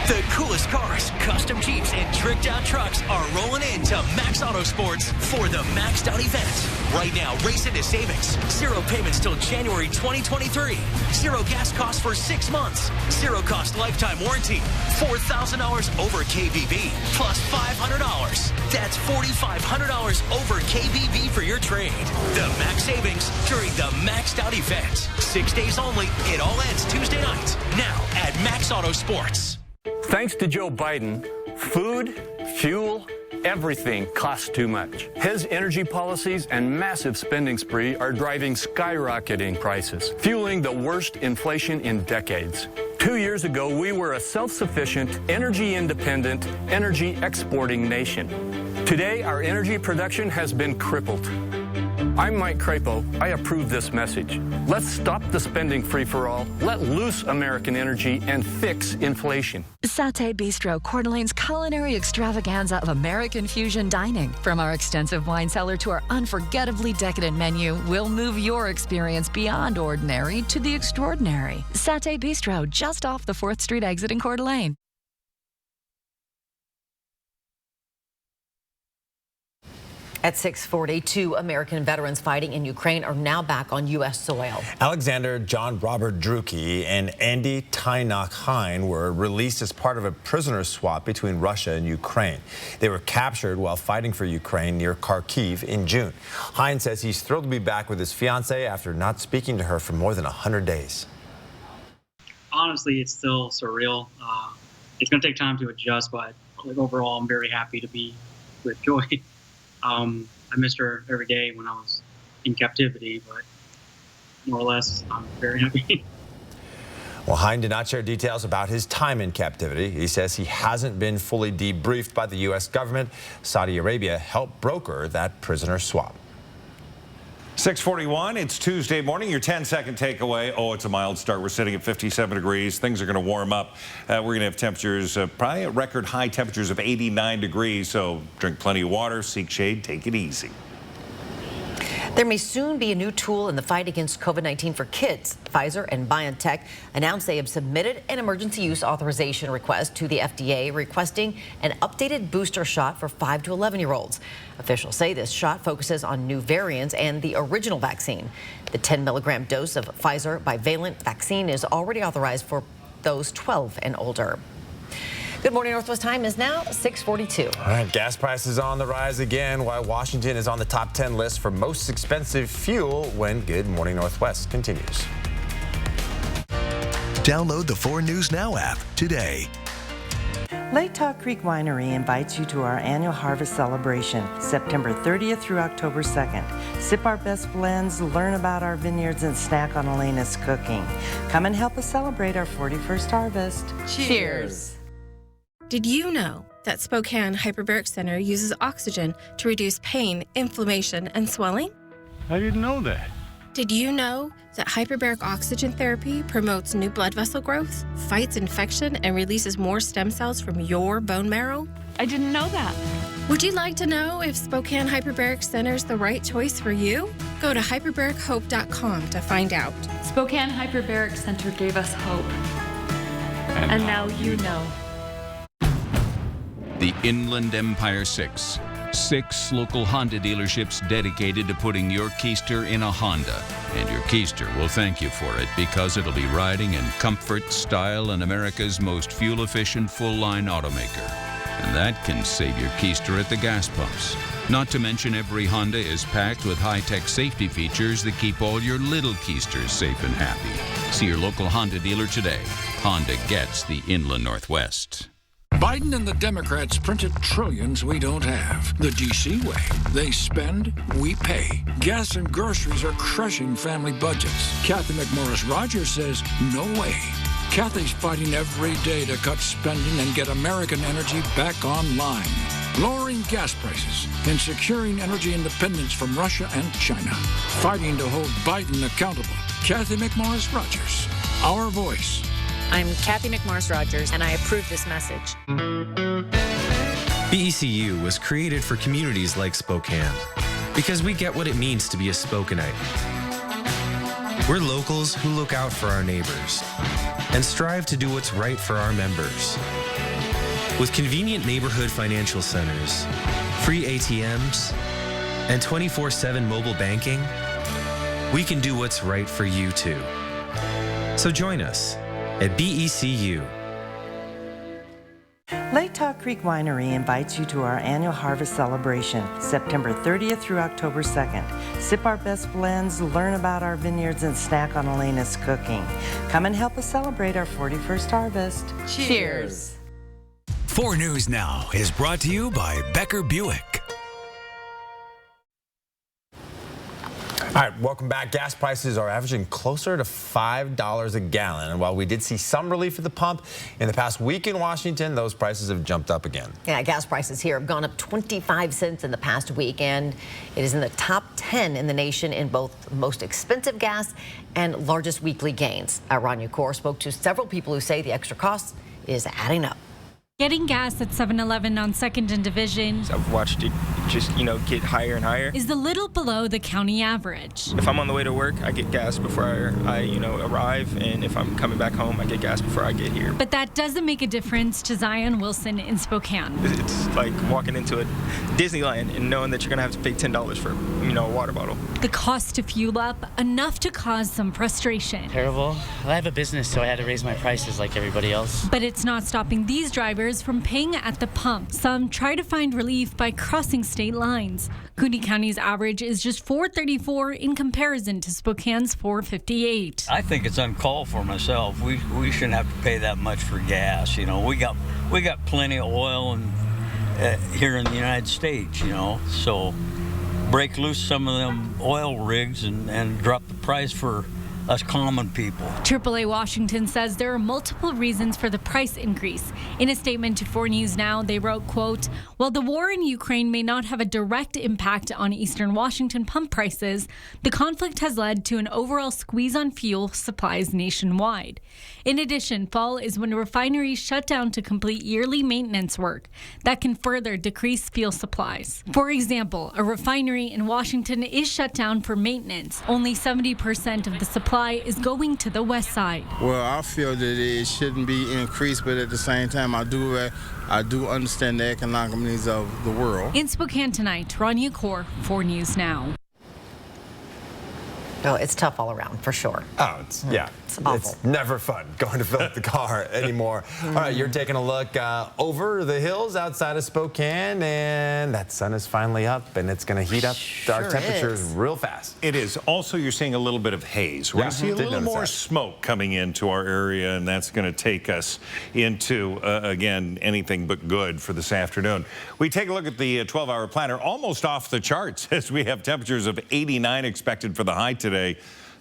The coolest cars, custom Jeeps, and tricked-out trucks are rolling into Max Auto Sports for the Maxed Out event. Right now, race into savings. 0 payments till January 2023. 0 gas costs for 6 months. 0 cost lifetime warranty. $4,000 over KBB, plus $500. That's $4,500 over KBB for your trade. The max savings during the Maxed Out event. 6 days only. It all ends Tuesday night. Now at Max Auto Sports. Thanks to Joe Biden, food, fuel, everything costs too much. His energy policies and massive spending spree are driving skyrocketing prices, fueling the worst inflation in decades. 2 years ago, we were a self-sufficient, energy-independent, energy-exporting nation. Today, our energy production has been crippled. I'm Mike Crapo. I approve this message. Let's stop the spending free-for-all, let loose American energy, and fix inflation. Satay Bistro, Coeur d'Alene's culinary extravaganza of American fusion dining. From our extensive wine cellar to our unforgettably decadent menu, we'll move your experience beyond ordinary to the extraordinary. Satay Bistro, just off the 4th Street exit in Coeur d'Alene. At 6:42, American veterans fighting in Ukraine are now back on U.S. soil. Alexander John Robert Drueke and Andy Tynok Hein were released as part of a prisoner swap between Russia and Ukraine. They were captured while fighting for Ukraine near Kharkiv in June. Hein says he's thrilled to be back with his fiancée after not speaking to her for more than 100 days. Honestly, it's still surreal. It's going to take time to adjust, but overall, I'm very happy to be with Joy. I missed her every day when I was in captivity, but more or less, I'm very happy. Well, Hein did not share details about his time in captivity. He says he hasn't been fully debriefed by the U.S. government. Saudi Arabia helped broker that prisoner swap. 6:41, it's Tuesday morning. Your 10-second takeaway. Oh, it's a mild start. We're sitting at 57 degrees. Things are going to warm up. We're going to have temperatures, probably at record high temperatures of 89 degrees. So drink plenty of water, seek shade, take it easy. There may soon be a new tool in the fight against COVID-19 for kids. Pfizer and BioNTech announced they have submitted an emergency use authorization request to the FDA requesting an updated booster shot for 5 to 11-year-olds. Officials say this shot focuses on new variants and the original vaccine. The 10-milligram dose of Pfizer bivalent vaccine is already authorized for those 12 and older. Good morning, Northwest time is now 6:42. All right, gas prices on the rise again, while Washington is on the top 10 list for most expensive fuel when Good Morning Northwest continues. Download the 4 News Now app today. Lake Talk Creek Winery invites you to our annual harvest celebration, September 30th through October 2nd. Sip our best blends, learn about our vineyards, and snack on Elena's cooking. Come and help us celebrate our 41st harvest. Cheers! Did you know that Spokane Hyperbaric Center uses oxygen to reduce pain, inflammation, and swelling? I didn't know that. Did you know that hyperbaric oxygen therapy promotes new blood vessel growth, fights infection, and releases more stem cells from your bone marrow? I didn't know that. Would you like to know if Spokane Hyperbaric Center is the right choice for you? Go to hyperbarichope.com to find out. Spokane Hyperbaric Center gave us hope. And now you know. The Inland Empire 6. 6 local Honda dealerships dedicated to putting your Keister in a Honda. And your Keister will thank you for it because it'll be riding in comfort, style, and America's most fuel-efficient full-line automaker. And that can save your Keister at the gas pumps. Not to mention every Honda is packed with high-tech safety features that keep all your little Keisters safe and happy. See your local Honda dealer today. Honda gets the Inland Northwest. Biden and the Democrats printed trillions we don't have. The D.C. way. They spend, we pay. Gas and groceries are crushing family budgets. Kathy McMorris Rogers says, no way. Kathy's fighting every day to cut spending and get American energy back online. Lowering gas prices and securing energy independence from Russia and China. Fighting to hold Biden accountable. Kathy McMorris Rogers, our voice. I'm Kathy McMorris Rogers, and I approve this message. BECU was created for communities like Spokane because we get what it means to be a Spokanite. We're locals who look out for our neighbors. and strive to do what's right for our members. With convenient neighborhood financial centers, free ATMs, and 24/7 mobile banking, we can do what's right for you too. So join us at BECU. Lake Tahoe Creek Winery invites you to our annual harvest celebration, September 30th through October 2nd. Sip our best blends, learn about our vineyards, and snack on Elena's cooking. Come and help us celebrate our 41st harvest. Cheers. 4 News Now is brought to you by Becker Buick. All right, welcome back. Gas prices are averaging closer to $5 a gallon. And while we did see some relief at the pump in the past week in Washington, those prices have jumped up again. Yeah, gas prices here have gone up 25 cents in the past week, and it is in the top 10 in the nation in both most expensive gas and largest weekly gains. Rania Kaur spoke to several people who say the extra cost is adding up. Getting gas at 7-Eleven on 2nd and Division I've watched it just, get higher and higher. is a little below the county average. If I'm on the way to work, I get gas before I arrive, and if I'm coming back home, I get gas before I get here. But that doesn't make a difference to Zion Wilson in Spokane. It's like walking into a Disneyland and knowing that you're going to have to pay $10 for, a water bottle. The cost to fuel up, enough to cause some frustration. Terrible. I have a business, so I had to raise my prices like everybody else. But it's not stopping these drivers from paying at the pump. Some try to find relief by crossing state lines. Cooney County's average is just $4.34 in comparison to Spokane's $4.58. I think it's uncalled for myself. We shouldn't have to pay that much for gas. We got plenty of oil and here in the United States. So break loose some of them oil rigs and drop the price for us common people. AAA Washington says there are multiple reasons for the price increase. In a statement to 4 News Now, they wrote, quote, "While the war in Ukraine may not have a direct impact on Eastern Washington pump prices, the conflict has led to an overall squeeze on fuel supplies nationwide. In addition, fall is when refineries shut down to complete yearly maintenance work that can further decrease fuel supplies. For example, a refinery in Washington is shut down for maintenance. Only 70% of the supply is going to the west side." Well, I feel that it shouldn't be increased, but at the same time, I do understand the economic needs of the world. In Spokane tonight, Rania Kaur, 4 News Now. Oh, it's tough all around, for sure. Oh, it's awful. It's never fun going to fill up the car anymore. All right, you're taking a look over the hills outside of Spokane, and that sun is finally up, and it's going to heat up our temperatures real fast. It is. Also, you're seeing a little bit of haze. We're going to see a little more smoke coming into our area, and that's going to take us into, again, anything but good for this afternoon. We take a look at the 12-hour planner, almost off the charts as we have temperatures of 89 expected for the high today.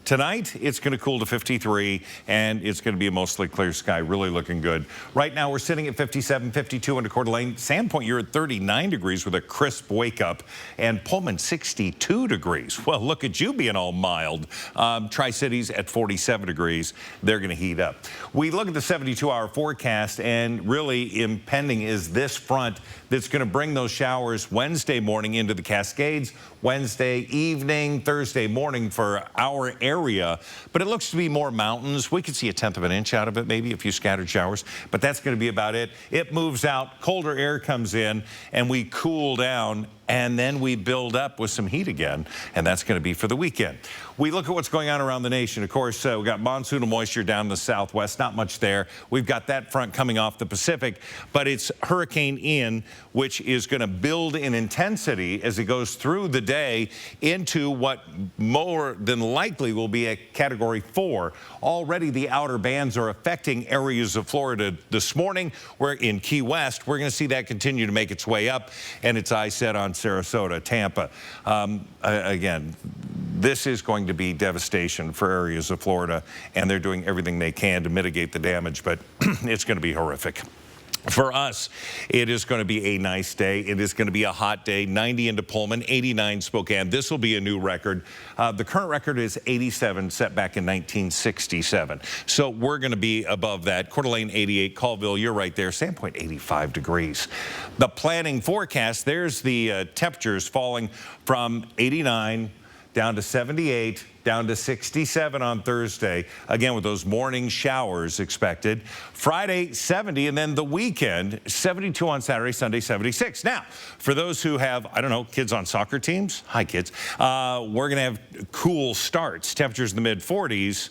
Tonight, it's going to cool to 53, and it's going to be a mostly clear sky, really looking good. Right now, we're sitting at 57, 52 into Coeur d'Alene. Sandpoint, you're at 39 degrees with a crisp wake-up, and Pullman, 62 degrees. Well, look at you being all mild. Tri-Cities at 47 degrees. They're going to heat up. We look at the 72-hour forecast, and really impending is this front that's going to bring those showers Wednesday morning into the Cascades, Wednesday evening, Thursday morning for our area, but it looks to be more mountains. We could see 1/10 of an inch out of it, maybe a few scattered showers, but that's going to be about it. It moves out, colder air comes in, and we cool down, and then we build up with some heat again, and that's going to be for the weekend. We look at what's going on around the nation. Of course, we've got monsoonal moisture down the southwest, not much there. We've got that front coming off the Pacific, but it's Hurricane Ian, which is going to build in intensity as it goes through the day into what more than likely will be a Category 4. Already the outer bands are affecting areas of Florida this morning. We're in Key West. We're going to see that continue to make its way up, and its eye set on Sarasota, Tampa. Again, this is going to be devastation for areas of Florida, and they're doing everything they can to mitigate the damage, but it's going to be horrific. For us, it is going to be a nice day. It is going to be a hot day. 90 into Pullman, 89 Spokane. This will be a new record. The current record is 87, set back in 1967. So we're going to be above that. Coeur d'Alene, 88. Colville, you're right there. Sandpoint, 85 degrees. The planning forecast, there's the temperatures falling from 89 down to 78, down to 67 on Thursday. Again, with those morning showers expected. Friday, 70, and then the weekend, 72 on Saturday, Sunday, 76. Now, for those who have, I don't know, kids on soccer teams, hi kids, we're going to have cool starts, temperatures in the mid-40s.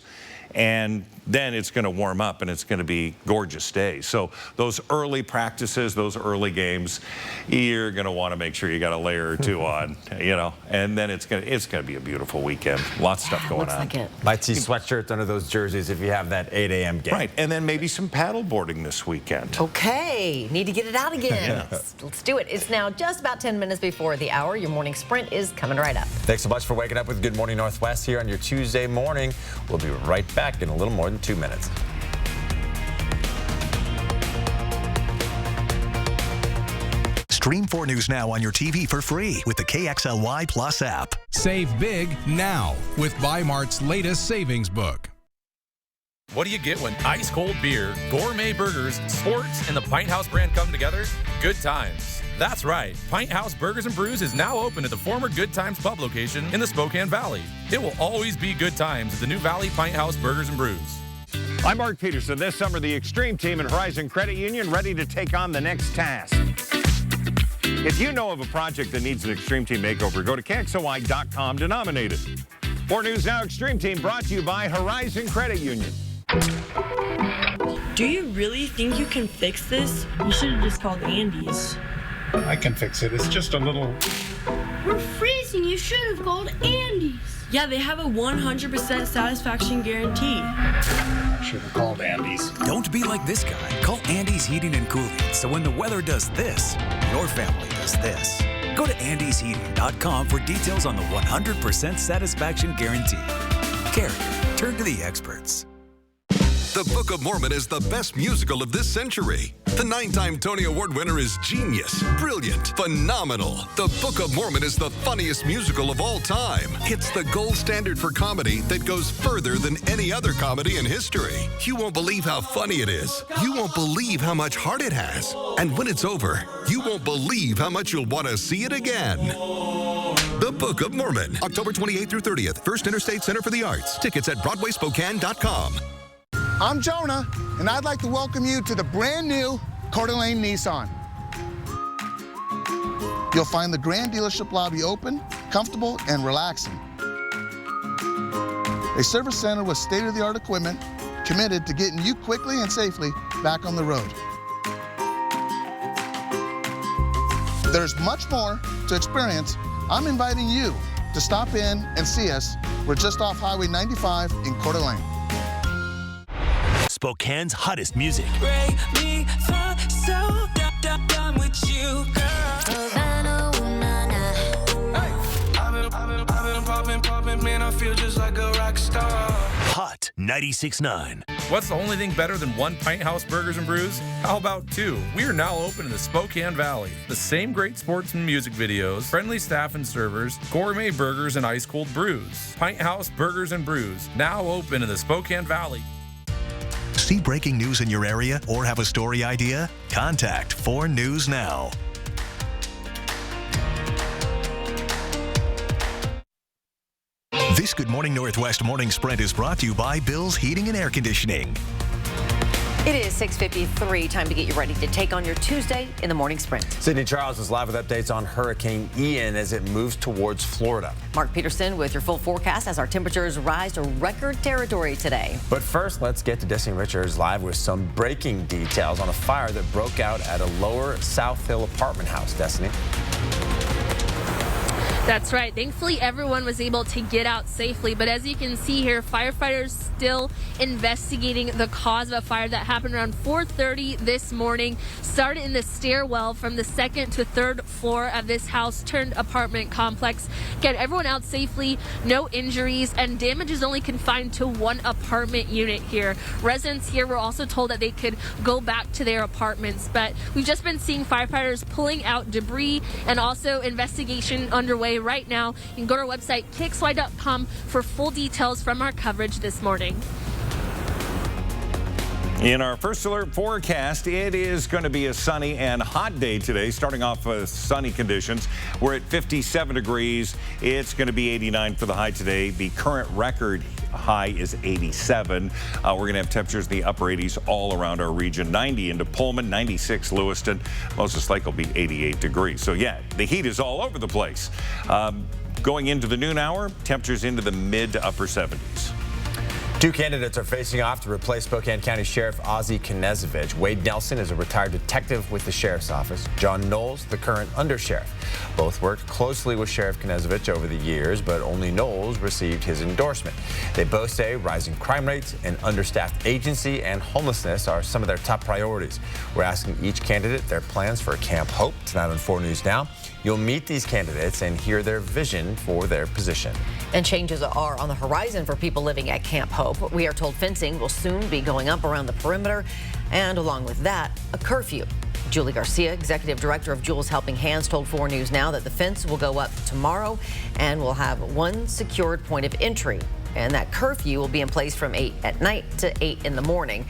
And then it's going to warm up and it's going to be gorgeous days. So those early practices, those early games, you're going to want to make sure you got a layer or two on, you know, and then it's going to be a beautiful weekend. Lots of stuff going on. Like it. Might see sweatshirts under those jerseys if you have that 8 a.m. game. Right, and then maybe some paddle boarding this weekend. Okay, need to get it out again. Let's do it. It's now just about 10 minutes before the hour. Your morning sprint is coming right up. Thanks so much for waking up with Good Morning Northwest here on your Tuesday morning. We'll be right back in a little more than 2 minutes. Stream 4 News Now on your TV for free with the KXLY Plus app. Save big now with Bi-Mart's latest savings book. What do you get when ice cold beer, gourmet burgers, sports, and the Pint House brand come together? Good times. That's right. Pint House Burgers and Brews is now open at the former Good Times Pub location in the Spokane Valley. It will always be good times at the new Valley Pint House Burgers and Brews. I'm Mark Peterson. This summer, the Extreme Team and Horizon Credit Union ready to take on the next task. If you know of a project that needs an Extreme Team makeover, go to KXOY.com to nominate it. 4 News Now Extreme Team brought to you by Horizon Credit Union. Do you really think you can fix this? You should have just called Andy's. I can fix it. It's just a little... We're freezing. You should have called Andy's. Yeah, they have a 100% satisfaction guarantee. Should have called Andy's. Don't be like this guy. Call Andy's Heating and Cooling. So when the weather does this, your family does this. Go to andysheating.com for details on the 100% satisfaction guarantee. Carrier, turn to the experts. The Book of Mormon is the best musical of this century. The 9-time Tony Award winner is genius, brilliant, phenomenal. The Book of Mormon is the funniest musical of all time. It's the gold standard for comedy that goes further than any other comedy in history. You won't believe how funny it is. You won't believe how much heart it has. And when it's over, you won't believe how much you'll want to see it again. The Book of Mormon, October 28th through 30th, First Interstate Center for the Arts. Tickets at BroadwaySpokane.com. I'm Jonah, and I'd like to welcome you to the brand new Coeur d'Alene Nissan. You'll find the grand dealership lobby open, comfortable, and relaxing. A service center with state-of-the-art equipment committed to getting you quickly and safely back on the road. There's much more to experience. I'm inviting you to stop in and see us. We're just off Highway 95 in Coeur d'Alene. Spokane's hottest music. Break me for so done with you, girl. I've been popping, man, I feel just like a rock star. Hot 96.9. What's the only thing better than one Pint House Burgers and Brews? How about 2? We are now open in the Spokane Valley. The same great sports and music videos, friendly staff and servers, gourmet burgers and ice cold brews. Pint House Burgers and Brews, now open in the Spokane Valley. See breaking news in your area or have a story idea? Contact 4 News Now. This Good Morning Northwest Morning Sprint is brought to you by Bill's Heating and Air Conditioning. It is 6:53. Time to get you ready to take on your Tuesday in the morning sprint. Sydney Charles is live with updates on Hurricane Ian as it moves towards Florida. Mark Peterson with your full forecast as our temperatures rise to record territory today. But first, let's get to Destiny Richards live with some breaking details on a fire that broke out at a lower South Hill apartment house. Destiny. That's right. Thankfully, everyone was able to get out safely. But as you can see here, firefighters still investigating the cause of a fire that happened around 4:30 this morning. Started in the stairwell from the 2nd to 3rd floor of this house-turned apartment complex. Get everyone out safely, no injuries, and damage is only confined to one apartment unit here. Residents here were also told that they could go back to their apartments. But we've just been seeing firefighters pulling out debris and also investigation underway right now. You can go to our website, KXLY.com, for full details from our coverage this morning. In our first alert forecast, it is going to be a sunny and hot day today, starting off with sunny conditions. We're at 57 degrees. It's going to be 89 for the high today. The current record high is 87. We're going to have temperatures in the upper 80s all around our region. 90 into Pullman, 96 Lewiston. Moses Lake will be 88 degrees. So yeah, the heat is all over the place. Going into the noon hour, temperatures into the mid to upper 70s. Two candidates are facing off to replace Spokane County Sheriff Ozzie Knezevich. Wade Nelson is a retired detective with the Sheriff's Office. John Knowles, the current undersheriff. Both worked closely with Sheriff Knezevich over the years, but only Knowles received his endorsement. They both say rising crime rates, an understaffed agency, and homelessness are some of their top priorities. We're asking each candidate their plans for Camp Hope tonight on 4 News Now. You'll meet these candidates and hear their vision for their position. And changes are on the horizon for people living at Camp Hope. We are told fencing will soon be going up around the perimeter, and along with that, a curfew. Julie Garcia, executive director of Jules Helping Hands, told 4 News Now that the fence will go up tomorrow and will have one secured point of entry. And that curfew will be in place from 8 at night to 8 in the morning.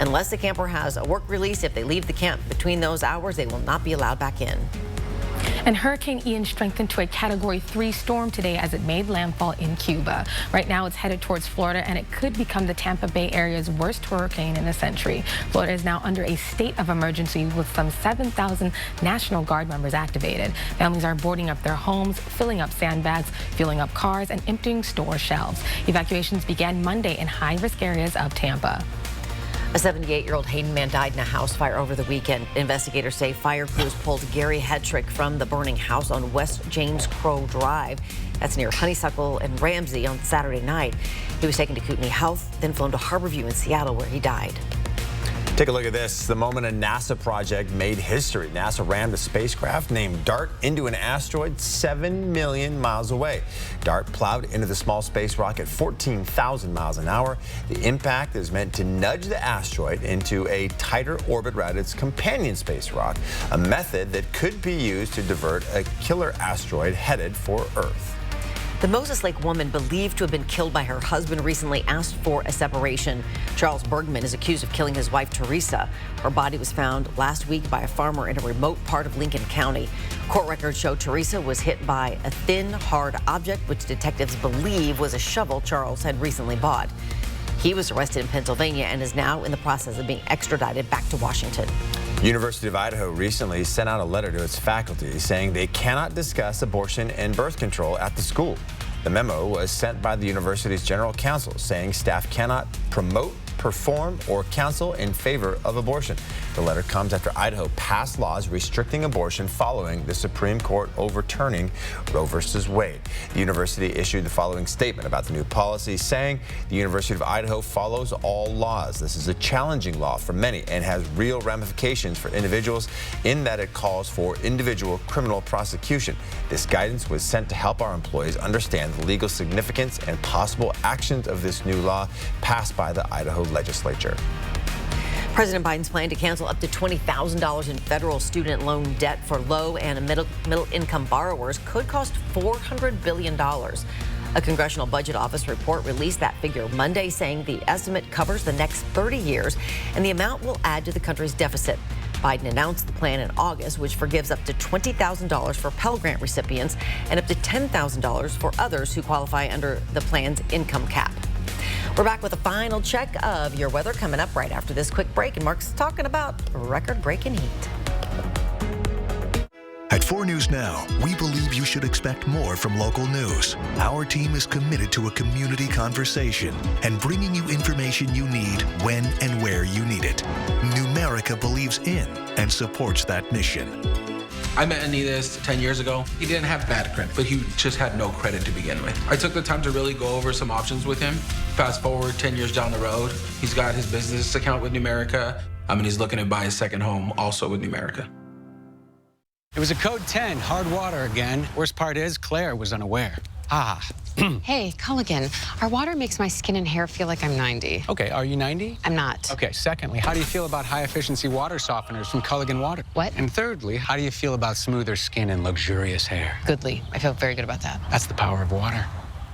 Unless the camper has a work release, if they leave the camp between those hours, they will not be allowed back in. And Hurricane Ian strengthened to a Category 3 storm today as it made landfall in Cuba. Right now it's headed towards Florida, and it could become the Tampa Bay area's worst hurricane in a century. Florida is now under a state of emergency with some 7,000 National Guard members activated. Families are boarding up their homes, filling up sandbags, fueling up cars, and emptying store shelves. Evacuations began Monday in high-risk areas of Tampa. A 78-year-old Hayden man died in a house fire over the weekend. Investigators say fire crews pulled Gary Hetrick from the burning house on West James Crow Drive. That's near Honeysuckle and Ramsey on Saturday night. He was taken to Kootenai Health, then flown to Harborview in Seattle, where he died. Take a look at this. The moment a NASA project made history. NASA rammed a spacecraft named DART into an asteroid 7 million miles away. DART plowed into the small space rocket 14,000 miles an hour. The impact is meant to nudge the asteroid into a tighter orbit around its companion space rock, a method that could be used to divert a killer asteroid headed for Earth. The Moses Lake woman believed to have been killed by her husband recently asked for a separation. Charles Bergman is accused of killing his wife, Teresa. Her body was found last week by a farmer in a remote part of Lincoln County. Court records show Teresa was hit by a thin, hard object, which detectives believe was a shovel Charles had recently bought. He was arrested in Pennsylvania and is now in the process of being extradited back to Washington. University of Idaho recently sent out a letter to its faculty saying they cannot discuss abortion and birth control at the school. The memo was sent by the university's general counsel saying staff cannot promote, perform, or counsel in favor of abortion. The letter comes after Idaho passed laws restricting abortion following the Supreme Court overturning Roe v. Wade. The university issued the following statement about the new policy, saying the University of Idaho follows all laws. This is a challenging law for many and has real ramifications for individuals in that it calls for individual criminal prosecution. This guidance was sent to help our employees understand the legal significance and possible actions of this new law passed by the Idaho legislature. President Biden's plan to cancel up to $20,000 in federal student loan debt for low and middle-income borrowers could cost $400 billion. A Congressional Budget Office report released that figure Monday, saying the estimate covers the next 30 years, and the amount will add to the country's deficit. Biden announced the plan in August, which forgives up to $20,000 for Pell Grant recipients and up to $10,000 for others who qualify under the plan's income cap. We're back with a final check of your weather coming up right after this quick break. And Mark's talking about record-breaking heat. At 4 News Now, we believe you should expect more from local news. Our team is committed to a community conversation and bringing you information you need when and where you need it. Numerica believes in and supports that mission. I met Anidas 10 years ago. He didn't have bad credit, but he just had no credit to begin with. I took the time to really go over some options with him. Fast forward 10 years down the road, he's got his business account with Numerica. He's looking to buy his second home also with Numerica. It was a code 10, hard water again. Worst part is Claire was unaware. Hey, Culligan, our water makes my skin and hair feel like I'm 90. Okay, are you 90? I'm not. Okay, secondly, how do you feel about high-efficiency water softeners from Culligan Water? What? And thirdly, how do you feel about smoother skin and luxurious hair? Goodly. I feel very good about that. That's the power of water.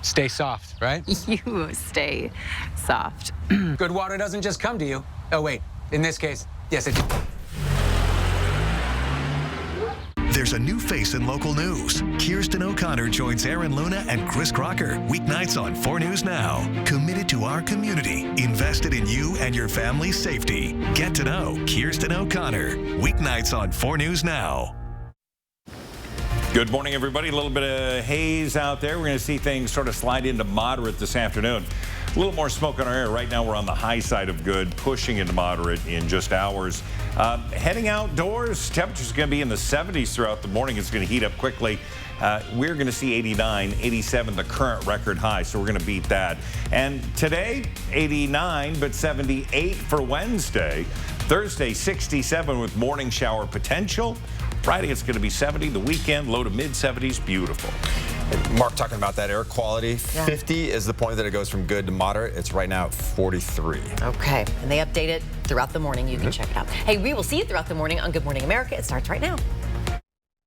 Stay soft, right? You stay soft. Good water doesn't just come to you. Oh, wait. In this case, yes, it did. There's a new face in local news. Kirsten O'Connor joins Aaron Luna and Chris Crocker weeknights on 4 News Now. Committed to our community, invested in you and your family's safety. Get to know Kirsten O'Connor weeknights on 4 News Now. Good morning, everybody. A little bit of haze out there. We're going to see things sort of slide into moderate this afternoon. A little more smoke on our air. Right now, we're on the high side of good, pushing into moderate in just hours. Heading outdoors, temperatures are going to be in the 70s throughout the morning. It's going to heat up quickly. We're going to see 89, 87, the current record high, so we're going to beat that. And today, 89, but 78 for Wednesday. Thursday, 67 with morning shower potential. Friday, it's going to be 70. The weekend, low to mid-70s. Beautiful. Mark talking about that air quality. 50 is the point that it goes from good to moderate. It's right now at 43. Okay, and they update it throughout the morning. You can check it out. Hey, we will see you throughout the morning on Good Morning America. It starts right now.